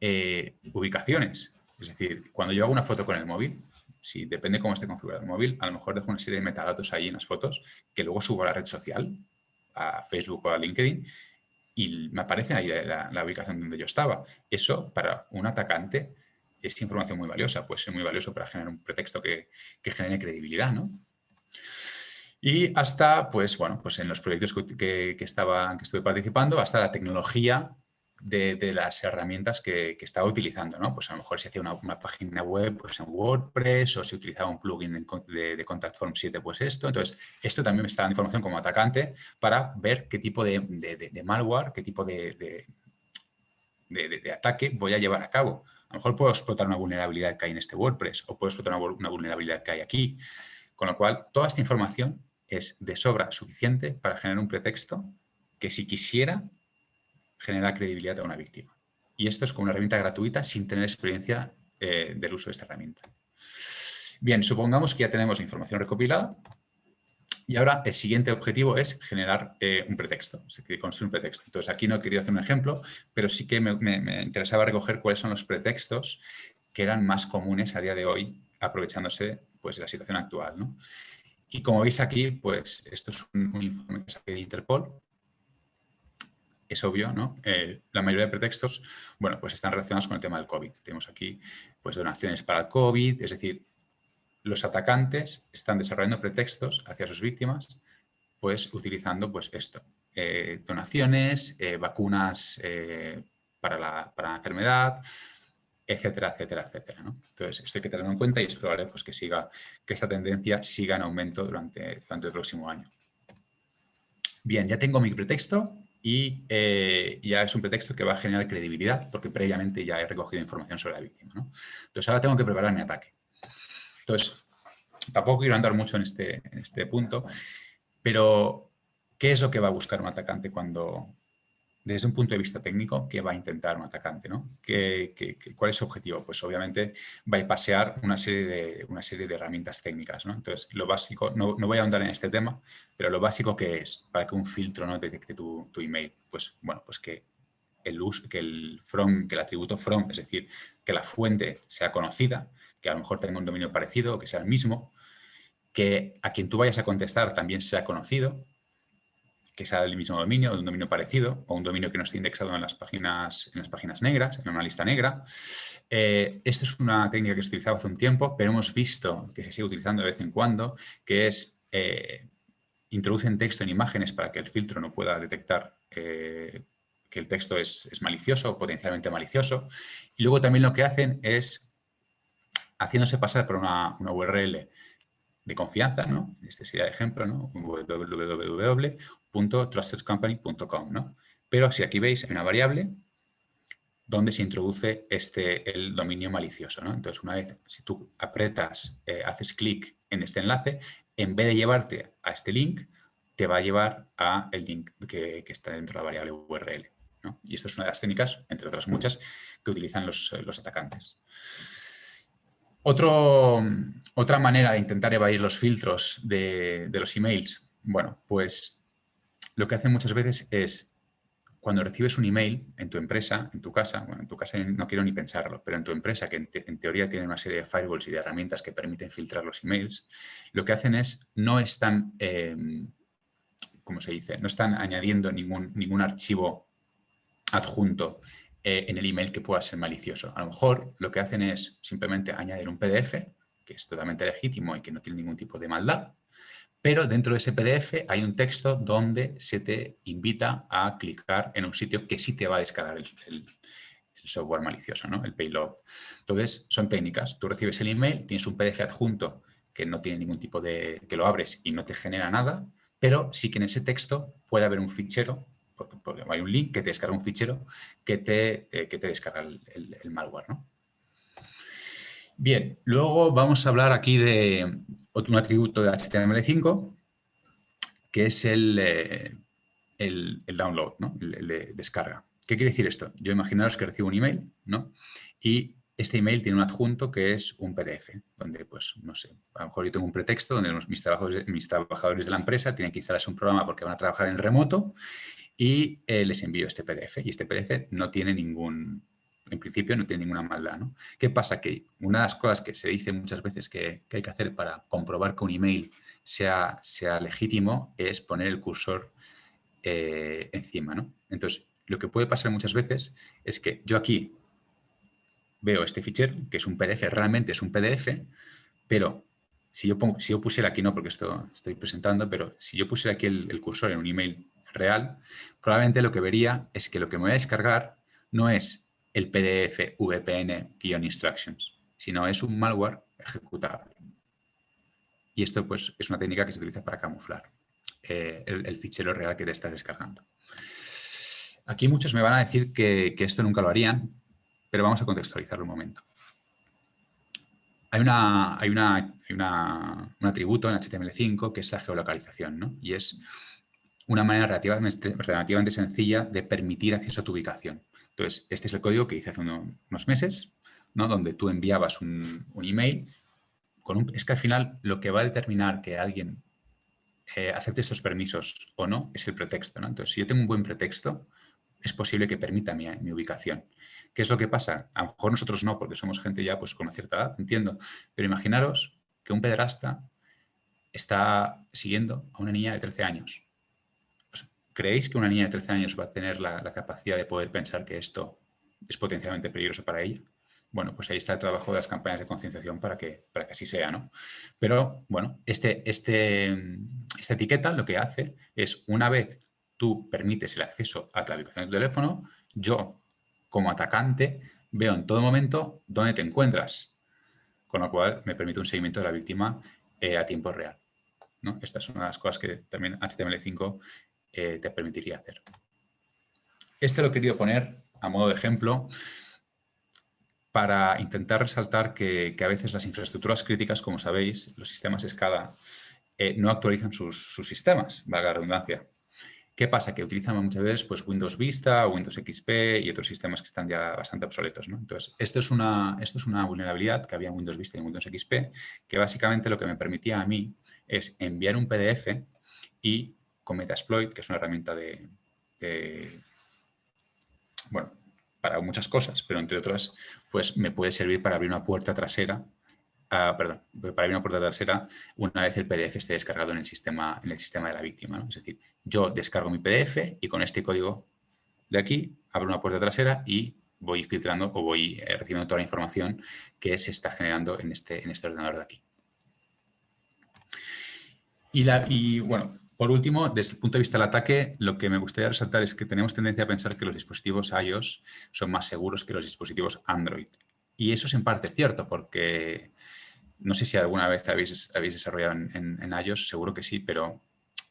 ubicaciones. Es decir, cuando yo hago una foto con el móvil, si depende cómo esté configurado el móvil, a lo mejor dejo una serie de metadatos ahí en las fotos que luego subo a la red social, a Facebook o a LinkedIn, y me aparece ahí la ubicación donde yo estaba. Eso, para un atacante, es información muy valiosa. Puede ser muy valioso para generar un pretexto que genere credibilidad, ¿no? Y hasta, pues bueno, pues en los proyectos que estuve participando, hasta la tecnología de las herramientas que estaba utilizando, ¿no? Pues a lo mejor se hacía una página web pues en WordPress o se utilizaba un plugin de Contact Form 7, pues esto. Entonces, esto también me está dando información como atacante para ver qué tipo de malware, qué tipo de ataque voy a llevar a cabo. A lo mejor puedo explotar una vulnerabilidad que hay en este WordPress o puedo explotar una vulnerabilidad que hay aquí. Con lo cual, toda esta información es de sobra suficiente para generar un pretexto que, si quisiera, genera credibilidad a una víctima. Y esto es como una herramienta gratuita sin tener experiencia del uso de esta herramienta. Bien, supongamos que ya tenemos la información recopilada y ahora el siguiente objetivo es generar un pretexto, es decir, construir un pretexto. Entonces, aquí no he querido hacer un ejemplo, pero sí que me interesaba recoger cuáles son los pretextos que eran más comunes a día de hoy, aprovechándose pues, de la situación actual, ¿no? Y como veis aquí, pues esto es un informe que saqué de Interpol. Es obvio, ¿no? La mayoría de pretextos, bueno, pues están relacionados con el tema del COVID. Tenemos aquí, pues, donaciones para el COVID, es decir, los atacantes están desarrollando pretextos hacia sus víctimas, pues, utilizando, pues, esto. Donaciones, vacunas para la enfermedad, etcétera, etcétera, etcétera, ¿no? Entonces, esto hay que tenerlo en cuenta y es probable pues, que esta tendencia siga en aumento durante el próximo año. Bien, ya tengo mi pretexto y ya es un pretexto que va a generar credibilidad porque previamente ya he recogido información sobre la víctima, ¿no? Entonces, ahora tengo que preparar mi ataque. Entonces, tampoco quiero andar mucho en este punto, pero ¿qué es lo que va a buscar un atacante cuando desde un punto de vista técnico, ¿qué va a intentar un atacante, ¿no? ¿Cuál es su objetivo? Pues obviamente bypassear una serie de herramientas técnicas, ¿no? Entonces, lo básico, no voy a ahondar en este tema, pero lo básico que es para que un filtro no detecte tu email, pues bueno, pues que el atributo from, es decir, que la fuente sea conocida, que a lo mejor tenga un dominio parecido o que sea el mismo, que a quien tú vayas a contestar también sea conocido, que sea del mismo dominio, de un dominio parecido, o un dominio que no esté indexado en las páginas negras, en una lista negra. Esta es una técnica que se utilizaba hace un tiempo, pero hemos visto que se sigue utilizando de vez en cuando, que es introducen texto en imágenes para que el filtro no pueda detectar que el texto es malicioso o potencialmente malicioso. Y luego también lo que hacen es, haciéndose pasar por una URL de confianza, ¿no? Este sería el ejemplo, ¿no? www.trustedcompany.com, ¿no? Pero si aquí veis, hay una variable donde se introduce el dominio malicioso, ¿no? Entonces, una vez, si tú apretas, haces clic en este enlace, en vez de llevarte a este link, te va a llevar a el link que está dentro de la variable URL, ¿no? Y esto es una de las técnicas, entre otras muchas, que utilizan los atacantes. Otra manera de intentar evadir los filtros de los emails, bueno, pues lo que hacen muchas veces es, cuando recibes un email en tu empresa, en tu casa, bueno, en tu casa no quiero ni pensarlo, pero en tu empresa, que en teoría tiene una serie de firewalls y de herramientas que permiten filtrar los emails, lo que hacen es, no están, ¿cómo se dice? No están añadiendo ningún archivo adjunto en el email que pueda ser malicioso. A lo mejor lo que hacen es simplemente añadir un PDF, que es totalmente legítimo y que no tiene ningún tipo de maldad, pero dentro de ese PDF hay un texto donde se te invita a clicar en un sitio que sí te va a descargar el software malicioso, ¿no? El payload. Entonces, son técnicas. Tú recibes el email, tienes un PDF adjunto que no tiene ningún tipo de... que lo abres y no te genera nada, pero sí que en ese texto puede haber un fichero, porque hay un link que te descarga un fichero que te descarga el malware, ¿no? Bien, luego vamos a hablar aquí de un atributo de HTML5, que es el download, ¿no? El de descarga. ¿Qué quiere decir esto? Yo imaginaros que recibo un email, ¿no? Y este email tiene un adjunto que es un PDF, donde, pues, no sé, a lo mejor yo tengo un pretexto donde mis trabajadores de la empresa tienen que instalarse un programa porque van a trabajar en remoto y les envío este PDF. Y este PDF no tiene en principio no tiene ninguna maldad, ¿no? ¿Qué pasa? Que una de las cosas que se dice muchas veces que hay que hacer para comprobar que un email sea legítimo es poner el cursor encima, ¿no? Entonces, lo que puede pasar muchas veces es que yo aquí veo este fichero, que es un PDF, realmente es un PDF, pero si yo pusiera aquí, no porque esto estoy presentando, pero si yo pusiera aquí el cursor en un email real, probablemente lo que vería es que lo que me voy a descargar no es el PDF VPN-instructions, sino es un malware ejecutable. Y esto, pues, es una técnica que se utiliza para camuflar el fichero real que te estás descargando. Aquí muchos me van a decir que esto nunca lo harían, pero vamos a contextualizarlo un momento. Hay un atributo en HTML5 que es la geolocalización, ¿no? Y es una manera relativamente sencilla de permitir acceso a tu ubicación. Entonces, este es el código que hice hace unos meses, ¿no? Donde tú enviabas un email. Es que al final lo que va a determinar que alguien acepte estos permisos o no es el pretexto, ¿no? Entonces, si yo tengo un buen pretexto, es posible que permita mi ubicación. ¿Qué es lo que pasa? A lo mejor nosotros no, porque somos gente ya pues, con una cierta edad, entiendo. Pero imaginaros que un pederasta está siguiendo a una niña de 13 años. ¿Creéis que una niña de 13 años va a tener la capacidad de poder pensar que esto es potencialmente peligroso para ella? Bueno, pues ahí está el trabajo de las campañas de concienciación para que así sea, ¿no? Pero, bueno, esta etiqueta lo que hace es, una vez tú permites el acceso a la ubicación de tu teléfono, yo, como atacante, veo en todo momento dónde te encuentras, con lo cual me permite un seguimiento de la víctima a tiempo real, ¿no? Esta es una de las cosas que también HTML5 te permitiría hacer. Este lo he querido poner a modo de ejemplo para intentar resaltar que a veces las infraestructuras críticas, como sabéis, los sistemas SCADA, no actualizan sus sistemas, valga la redundancia. ¿Qué pasa? Que utilizan muchas veces pues, Windows Vista, Windows XP y otros sistemas que están ya bastante obsoletos, ¿no? Entonces, esto es una vulnerabilidad que había en Windows Vista y en Windows XP, que básicamente lo que me permitía a mí es enviar un PDF y con Metasploit, que es una herramienta bueno, para muchas cosas, pero entre otras, pues me puede servir para abrir una puerta trasera, perdón, para abrir una puerta trasera una vez el PDF esté descargado en el sistema de la víctima, ¿no? Es decir, yo descargo mi PDF y con este código de aquí abro una puerta trasera y voy filtrando o voy recibiendo toda la información que se está generando en este ordenador de aquí. Y bueno, por último, desde el punto de vista del ataque, lo que me gustaría resaltar es que tenemos tendencia a pensar que los dispositivos iOS son más seguros que los dispositivos Android. Y eso es en parte cierto, porque no sé si alguna vez habéis desarrollado en iOS, seguro que sí, pero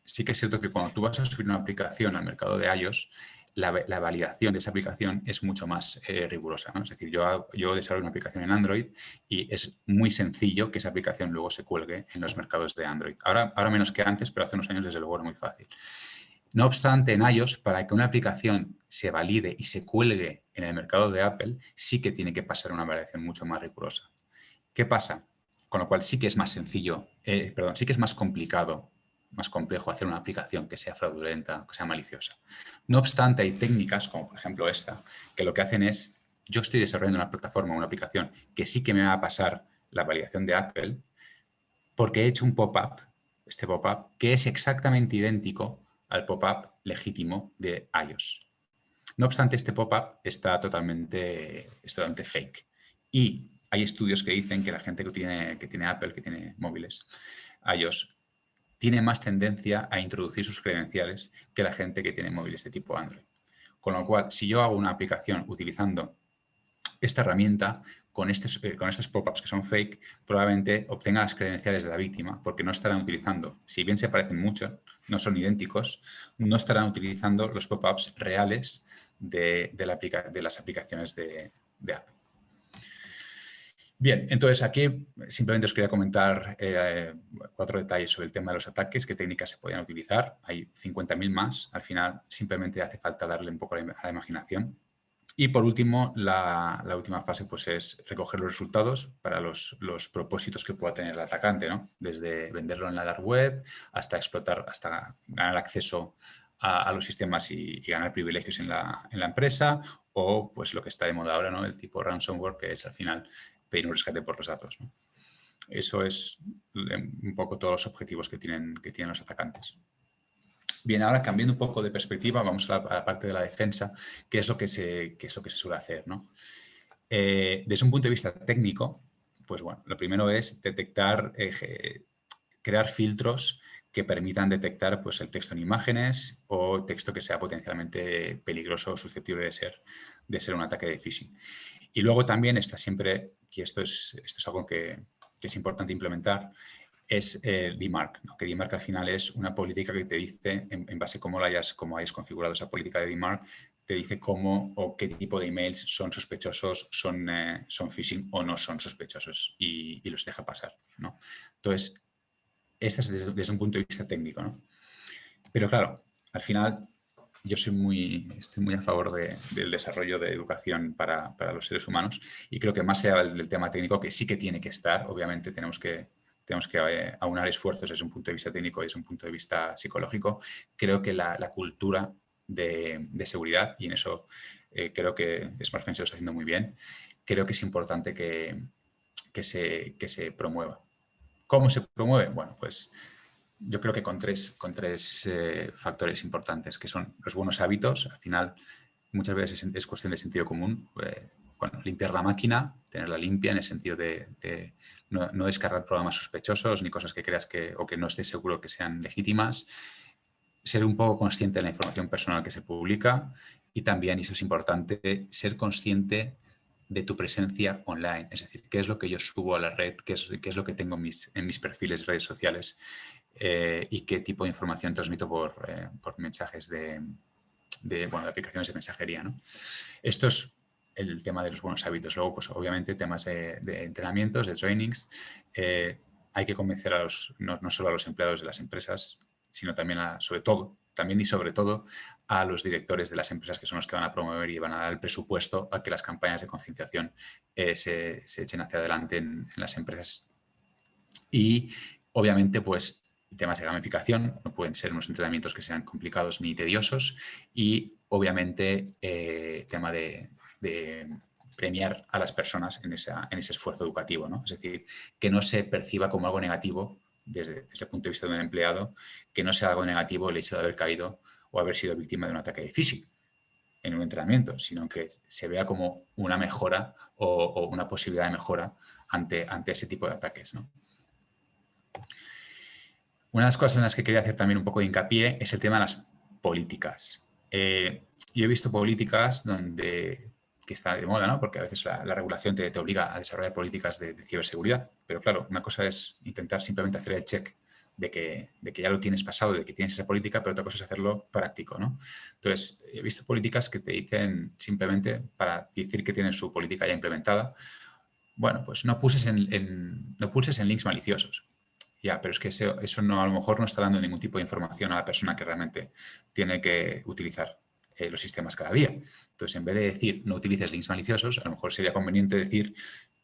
sí que es cierto que cuando tú vas a subir una aplicación al mercado de iOS, la validación de esa aplicación es mucho más rigurosa, ¿no? Es decir, yo desarrollo una aplicación en Android y es muy sencillo que esa aplicación luego se cuelgue en los mercados de Android. Ahora menos que antes, pero hace unos años desde luego era muy fácil. No obstante, en iOS, para que una aplicación se valide y se cuelgue en el mercado de Apple, sí que tiene que pasar una validación mucho más rigurosa. ¿Qué pasa? Con lo cual sí que es más sencillo, sí que es más complicado, más complejo hacer una aplicación que sea fraudulenta, que sea maliciosa. No obstante, hay técnicas, como por ejemplo esta, que lo que hacen es, yo estoy desarrollando una plataforma, una aplicación, que sí que me va a pasar la validación de Apple, porque he hecho un pop-up, este pop-up, que es exactamente idéntico al pop-up legítimo de iOS. No obstante, este pop-up está totalmente fake. Y hay estudios que dicen que la gente que tiene Apple, que tiene móviles, iOS, tiene más tendencia a introducir sus credenciales que la gente que tiene móviles de tipo Android. Con lo cual, si yo hago una aplicación utilizando esta herramienta, con estos pop-ups que son fake, probablemente obtenga las credenciales de la víctima, porque no estarán utilizando, si bien se parecen mucho, no son idénticos, no estarán utilizando los pop-ups reales de las aplicaciones de Apple. Bien, entonces aquí simplemente os quería comentar 4 detalles sobre el tema de los ataques, qué técnicas se podían utilizar. Hay 50.000 más, al final simplemente hace falta darle un poco a la imaginación. Y por último, la última fase pues, es recoger los resultados para los propósitos que pueda tener el atacante, ¿no? Desde venderlo en la dark web hasta explotar, hasta ganar acceso a los sistemas y ganar privilegios en la empresa, o pues lo que está de moda ahora, ¿no? El tipo ransomware, que es al final pedir un rescate por los datos, ¿no? Eso es un poco todos los objetivos que tienen los atacantes. Bien, ahora cambiando un poco de perspectiva, vamos a la parte de la defensa, que es lo que se suele hacer, ¿no? Desde un punto de vista técnico, pues bueno, lo primero es detectar, crear filtros que permitan detectar pues, el texto en imágenes o texto que sea potencialmente peligroso o susceptible de ser un ataque de phishing. Y luego también está siempre, y esto es algo que es importante implementar, es DMARC, ¿no? Que DMARC al final es una política que te dice, en base a cómo hayas configurado esa política de DMARC, te dice cómo o qué tipo de emails son sospechosos, son phishing o no son sospechosos y los deja pasar, ¿no? Entonces, este es desde un punto de vista técnico, ¿no? Pero claro, al final yo estoy muy a favor del desarrollo de educación para los seres humanos y creo que más allá del tema técnico, que sí que tiene que estar, obviamente tenemos que aunar esfuerzos desde un punto de vista técnico y desde un punto de vista psicológico. Creo que la cultura de seguridad, y en eso creo que SmartFence lo está haciendo muy bien, creo que es importante que se promueva. ¿Cómo se promueve? Bueno, pues yo creo que con tres factores importantes, que son los buenos hábitos. Al final, muchas veces es cuestión de sentido común. Bueno, limpiar la máquina, tenerla limpia en el sentido de no descargar programas sospechosos ni cosas que creas o que no estés seguro que sean legítimas. Ser un poco consciente de la información personal que se publica y también, y eso es importante, ser consciente de tu presencia online. Es decir, qué es lo que yo subo a la red, qué es lo que tengo en mis perfiles de redes sociales y qué tipo de información transmito por mensajes de aplicaciones de mensajería, ¿no? Esto es el tema de los buenos hábitos. Luego, pues obviamente, temas de entrenamientos, de trainings. Hay que convencer no solo a los empleados de las empresas, sino también, sobre todo, también y sobre todo a los directores de las empresas que son los que van a promover y van a dar el presupuesto a que las campañas de concienciación se echen hacia adelante en las empresas. Y obviamente, pues, temas de gamificación, no pueden ser unos entrenamientos que sean complicados ni tediosos, y obviamente tema de premiar a las personas en ese esfuerzo educativo, ¿no? Es decir, que no se perciba como algo negativo desde el punto de vista de un empleado, que no sea algo negativo el hecho de haber caído o haber sido víctima de un ataque de phishing en un entrenamiento, sino que se vea como una mejora o una posibilidad de mejora ante ese tipo de ataques, ¿no? Una de las cosas en las que quería hacer también un poco de hincapié es el tema de las políticas. Yo he visto políticas que está de moda, ¿no? Porque a veces la regulación te obliga a desarrollar políticas de ciberseguridad, pero claro, una cosa es intentar simplemente hacer el check de que ya lo tienes pasado, de que tienes esa política, pero otra cosa es hacerlo práctico, ¿no? Entonces, he visto políticas que te dicen simplemente, para decir que tienen su política ya implementada, bueno, pues no pulses en links maliciosos. Ya, pero es que eso no, a lo mejor no está dando ningún tipo de información a la persona que realmente tiene que utilizar los sistemas cada día. Entonces, en vez de decir no utilices links maliciosos, a lo mejor sería conveniente decir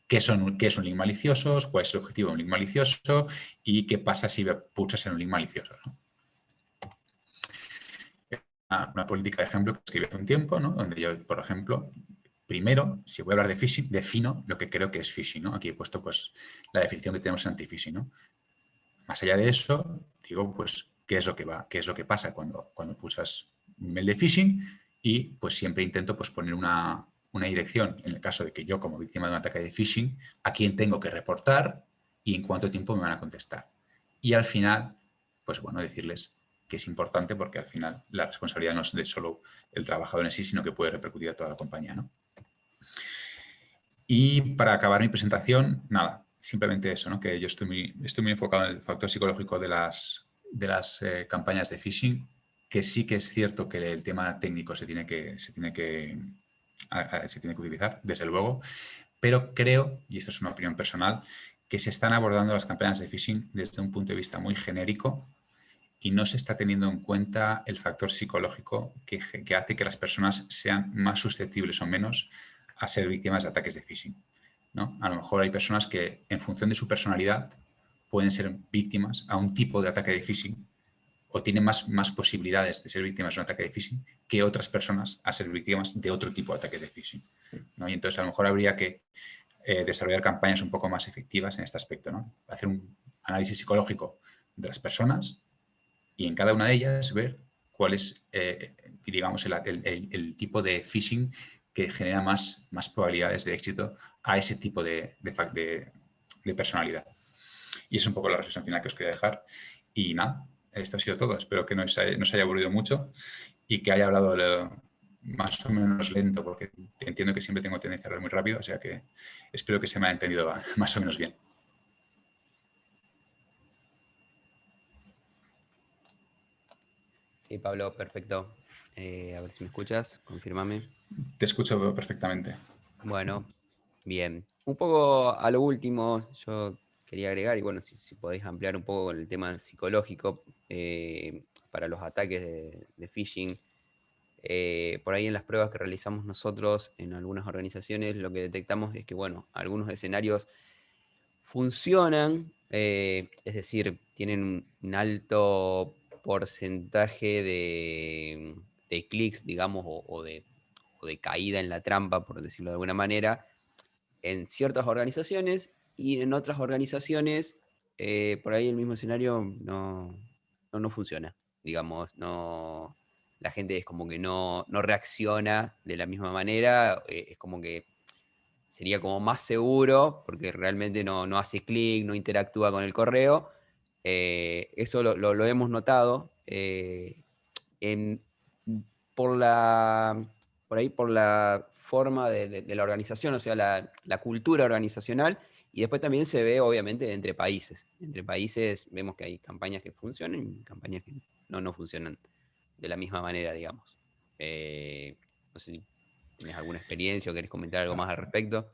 qué es un link malicioso, cuál es el objetivo de un link malicioso y qué pasa si pulsas en un link malicioso, ¿no? Una política de ejemplo que escribí hace un tiempo, ¿no? Donde yo, por ejemplo, primero, si voy a hablar de phishing, defino lo que creo que es phishing, ¿no? Aquí he puesto pues la definición que tenemos en anti-phishing, ¿no? Más allá de eso, digo, pues, qué es lo que pasa cuando pulsas un mail de phishing, y pues siempre intento pues poner una dirección, en el caso de que yo como víctima de un ataque de phishing, a quién tengo que reportar y en cuánto tiempo me van a contestar. Y al final, pues bueno, decirles que es importante porque al final la responsabilidad no es de solo el trabajador en sí, sino que puede repercutir a toda la compañía, ¿no? Y para acabar mi presentación, nada, simplemente eso, ¿no? Que yo estoy muy enfocado en el factor psicológico de las campañas de phishing, que sí que es cierto que el tema técnico se tiene que utilizar, desde luego, pero creo, y esto es una opinión personal, que se están abordando las campañas de phishing desde un punto de vista muy genérico y no se está teniendo en cuenta el factor psicológico que hace que las personas sean más susceptibles o menos a ser víctimas de ataques de phishing, ¿no? A lo mejor hay personas que, en función de su personalidad, pueden ser víctimas a un tipo de ataque de phishing o tienen más posibilidades de ser víctimas de un ataque de phishing que otras personas a ser víctimas de otro tipo de ataques de phishing, ¿no? Y entonces a lo mejor habría que desarrollar campañas un poco más efectivas en este aspecto, ¿no? Hacer un análisis psicológico de las personas y en cada una de ellas ver cuál es, digamos, el tipo de phishing que genera más probabilidades de éxito a ese tipo de personalidad. Y es un poco la reflexión final que os quería dejar. Y nada, esto ha sido todo. Espero que no os haya aburrido mucho y que haya hablado más o menos lento, porque entiendo que siempre tengo tendencia a hablar muy rápido, o sea que espero que se me haya entendido más o menos bien. Sí, Pablo, perfecto. A ver si me escuchas, confírmame. Te escucho perfectamente. Bueno, bien. Un poco a lo último, yo quería agregar, y bueno, si podéis ampliar un poco con el tema psicológico para los ataques de phishing. Por ahí en las pruebas que realizamos nosotros en algunas organizaciones, lo que detectamos es que, bueno, algunos escenarios funcionan, es decir, tienen un alto porcentaje de clics, digamos, o de caída en la trampa, por decirlo de alguna manera, en ciertas organizaciones, y en otras organizaciones, por ahí el mismo escenario no funciona, digamos, no, la gente es como que no reacciona de la misma manera, es como que sería como más seguro, porque realmente no hace clic, no interactúa con el correo. Eso lo hemos notado en, por la, por ahí por la forma de la organización, o sea, la cultura organizacional, y después también se ve, obviamente, entre países. Entre países vemos que hay campañas que funcionan y campañas que no funcionan de la misma manera, digamos. No sé si tenés alguna experiencia o querés comentar algo más al respecto.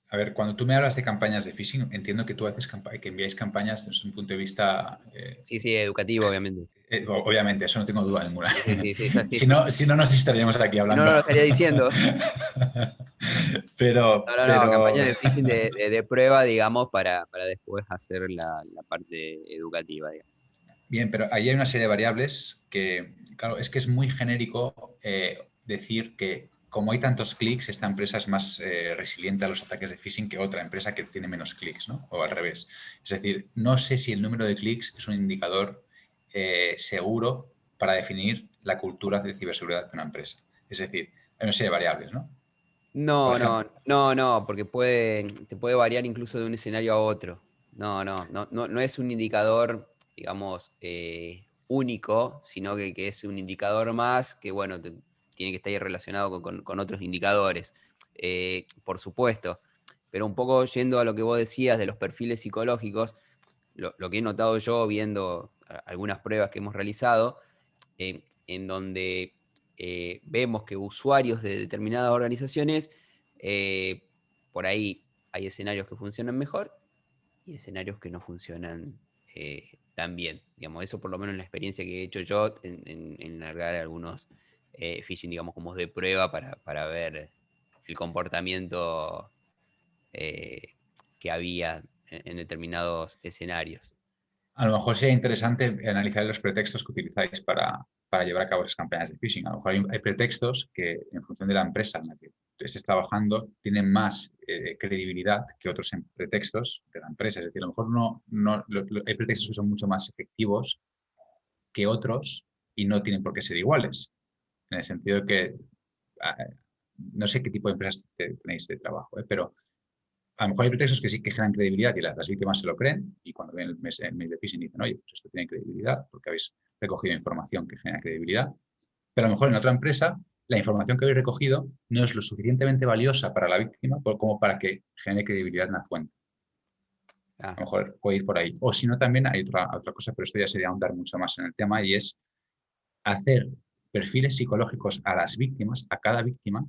A ver, cuando tú me hablas de campañas de phishing, entiendo que tú haces que enviáis campañas desde un punto de vista, Sí, sí, educativo, obviamente. obviamente, eso no tengo duda ninguna. Sí, sí, sí, sí, es así. Si no nos estaríamos aquí Si no, hablando. no lo estaría diciendo. Pero, No, no, no, pero, campaña de phishing de prueba, digamos, para después hacer la parte educativa, digamos. bien, pero ahí hay una serie de variables que, claro, es que es muy genérico decir que como hay tantos clics, esta empresa es más resiliente a los ataques de phishing que otra empresa que tiene menos clics, ¿no? O al revés. Es decir, no sé si el número de clics es un indicador seguro para definir la cultura de ciberseguridad de una empresa. Es decir, hay una serie de variables, ¿no? Por No, no, ejemplo, no, no, porque te puede variar incluso de un escenario a otro. No, no, no, no, no es un indicador, digamos, único, sino que es un indicador más que, bueno, tiene que estar ahí relacionado con otros indicadores. Por supuesto, pero un poco yendo a lo que vos decías de los perfiles psicológicos, lo que he notado yo viendo algunas pruebas que hemos realizado, en donde vemos que usuarios de determinadas organizaciones, por ahí hay escenarios que funcionan mejor y escenarios que no funcionan tan bien. Digamos, eso por lo menos en la experiencia que he hecho yo en largar algunos phishing, digamos, como de prueba para ver el comportamiento eh, que había en determinados escenarios. a lo mejor sería interesante analizar los pretextos que utilizáis para llevar a cabo esas campañas de phishing. A lo mejor hay pretextos que, en función de la empresa en la que estés trabajando, tienen más credibilidad que otros pretextos de la empresa. Es decir, a lo mejor hay pretextos que son mucho más efectivos que otros y no tienen por qué ser iguales. En el sentido de que ah, no sé qué tipo de empresas tenéis de trabajo, pero a lo mejor hay pretextos que sí que generan credibilidad y las víctimas se lo creen y cuando ven el mail de phishing dicen, oye, pues esto tiene credibilidad porque habéis recogido información que genera credibilidad. Pero a lo mejor en otra empresa la información que habéis recogido no es lo suficientemente valiosa para la víctima como para que genere credibilidad en la fuente. Ah, A lo mejor puede ir por ahí. O si no, también hay otra cosa, pero esto ya sería ahondar mucho más en el tema y es hacer perfiles psicológicos a las víctimas, a cada víctima,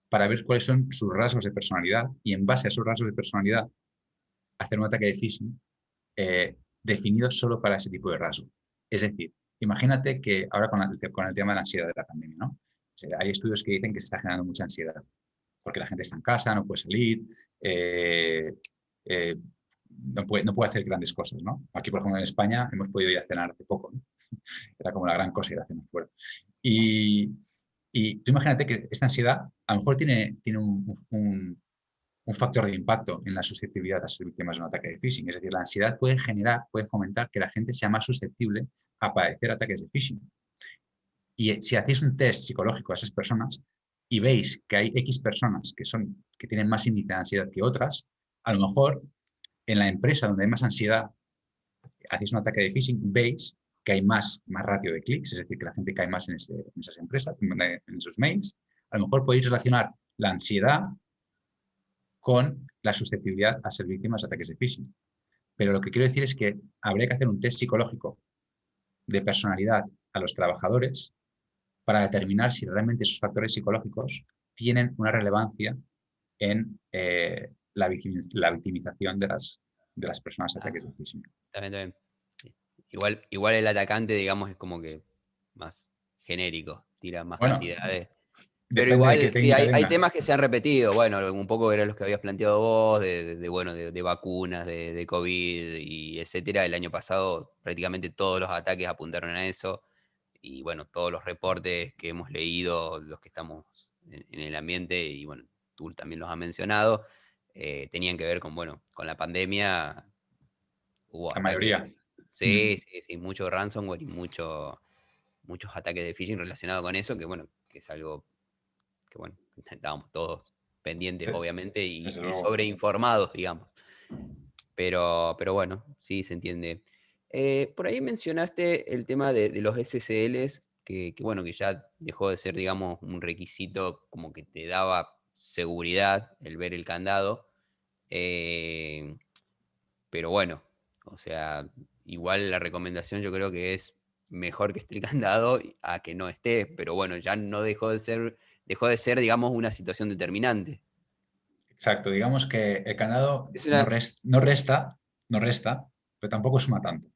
para ver cuáles son sus rasgos de personalidad y en base a esos rasgos de personalidad hacer un ataque de phishing definido solo para ese tipo de rasgo. Es decir, imagínate que ahora con el tema de la ansiedad de la pandemia, ¿no? O sea, hay estudios que dicen que se está generando mucha ansiedad porque la gente está en casa, no puede salir, eh, eh, no puede hacer grandes cosas, ¿no? Aquí, por ejemplo, en España hemos podido ir a cenar hace poco, ¿no? Era como la gran cosa ir a cenar fuera. Y, y tú imagínate que esta ansiedad a lo mejor tiene un factor de impacto en la susceptibilidad a ser víctimas de un ataque de phishing. Es decir, la ansiedad puede fomentar que la gente sea más susceptible a padecer ataques de phishing. Y si hacéis un test psicológico a esas personas y veis que hay X personas que tienen más índice de ansiedad que otras, a lo mejor en la empresa donde hay más ansiedad, hacéis un ataque de phishing, veis que hay más ratio de clics, es decir, que la gente cae más en esas empresas, en esos mails. A lo mejor podéis relacionar la ansiedad con la susceptibilidad a ser víctimas de ataques de phishing. Pero lo que quiero decir es que habría que hacer un test psicológico de personalidad a los trabajadores para determinar si realmente esos factores psicológicos tienen una relevancia en la victimización de las personas a ataques ah, de phishing. también, también. Igual el atacante, digamos, es como que más genérico, tira más Bueno, cantidades. Pero depende de qué igual, sí, técnica hay tenga. temas que se han repetido. Bueno, un poco eran los que habías planteado vos, bueno, de vacunas, de COVID y etcétera. El año pasado prácticamente todos los ataques apuntaron a eso. Y bueno, todos los reportes que hemos leído, los que estamos en el ambiente, y bueno, tú también los has mencionado, tenían que ver con, bueno, con la pandemia. Hubo La mayoría. ataques, Mm. sí, sí, sí, mucho ransomware y muchos ataques de phishing relacionados con eso, que bueno, que es algo que bueno, estábamos todos pendientes, De- obviamente, y, Desde y luego. sobreinformados, digamos. Pero bueno, sí se entiende. Por ahí mencionaste el tema de los SSLs, bueno, que ya dejó de ser, digamos, un requisito como que te daba seguridad el ver el candado. Eh, pero bueno, o sea, igual la recomendación yo creo que es mejor que esté el candado a que no esté, pero bueno, ya no dejó de ser, digamos, una situación determinante. Exacto, digamos que el candado Es no, una, no resta, pero tampoco suma tanto.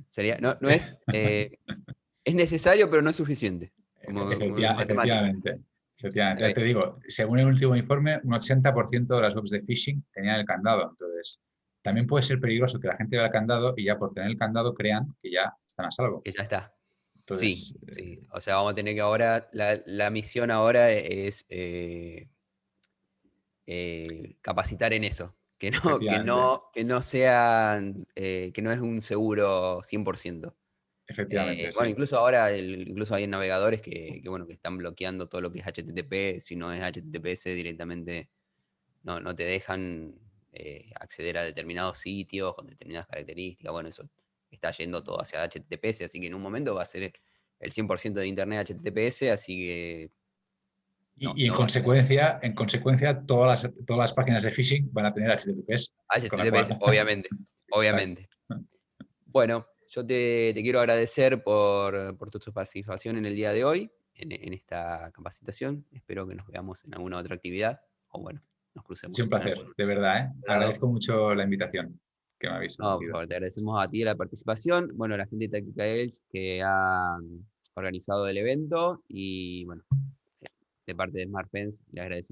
sería, no es, es necesario, pero no es suficiente, como en matemáticas. Efectivamente, efectivamente. Está Ya bien. te digo, según el último informe, un 80% de las webs de phishing tenían el candado. Entonces, también puede ser peligroso que la gente vea el candado y ya por tener el candado crean que ya están a salvo. Que ya está. Sí, Entonces, sí. O sea, vamos a tener que ahora, la misión ahora es capacitar en eso. efectivamente, Que no sean, que no es un seguro 100%. efectivamente, Bueno, sí. incluso ahora, incluso hay navegadores bueno, que están bloqueando todo lo que es HTTP. Si no es HTTPS directamente, no te dejan acceder a determinados sitios con determinadas características. Bueno, eso está yendo todo hacia HTTPS, así que en un momento va a ser el 100% de Internet HTTPS, así que Y no va a ser en consecuencia todas las páginas de phishing van a tener HTTPS, con la HTTPS, cual... obviamente, Exacto. obviamente. Bueno, yo te quiero agradecer por tu participación en el día de hoy, en esta capacitación. Espero que nos veamos en alguna otra actividad, o bueno, nos Ha sido un crucemos en placer, algún de verdad, ¿eh? otro lado. Agradezco mucho la invitación que me habéis No, por ofrecido. favor, te agradecemos a ti la participación, bueno, a la gente de Táctica Edge que ha organizado el evento y bueno, de parte de SmartFence le agradecemos.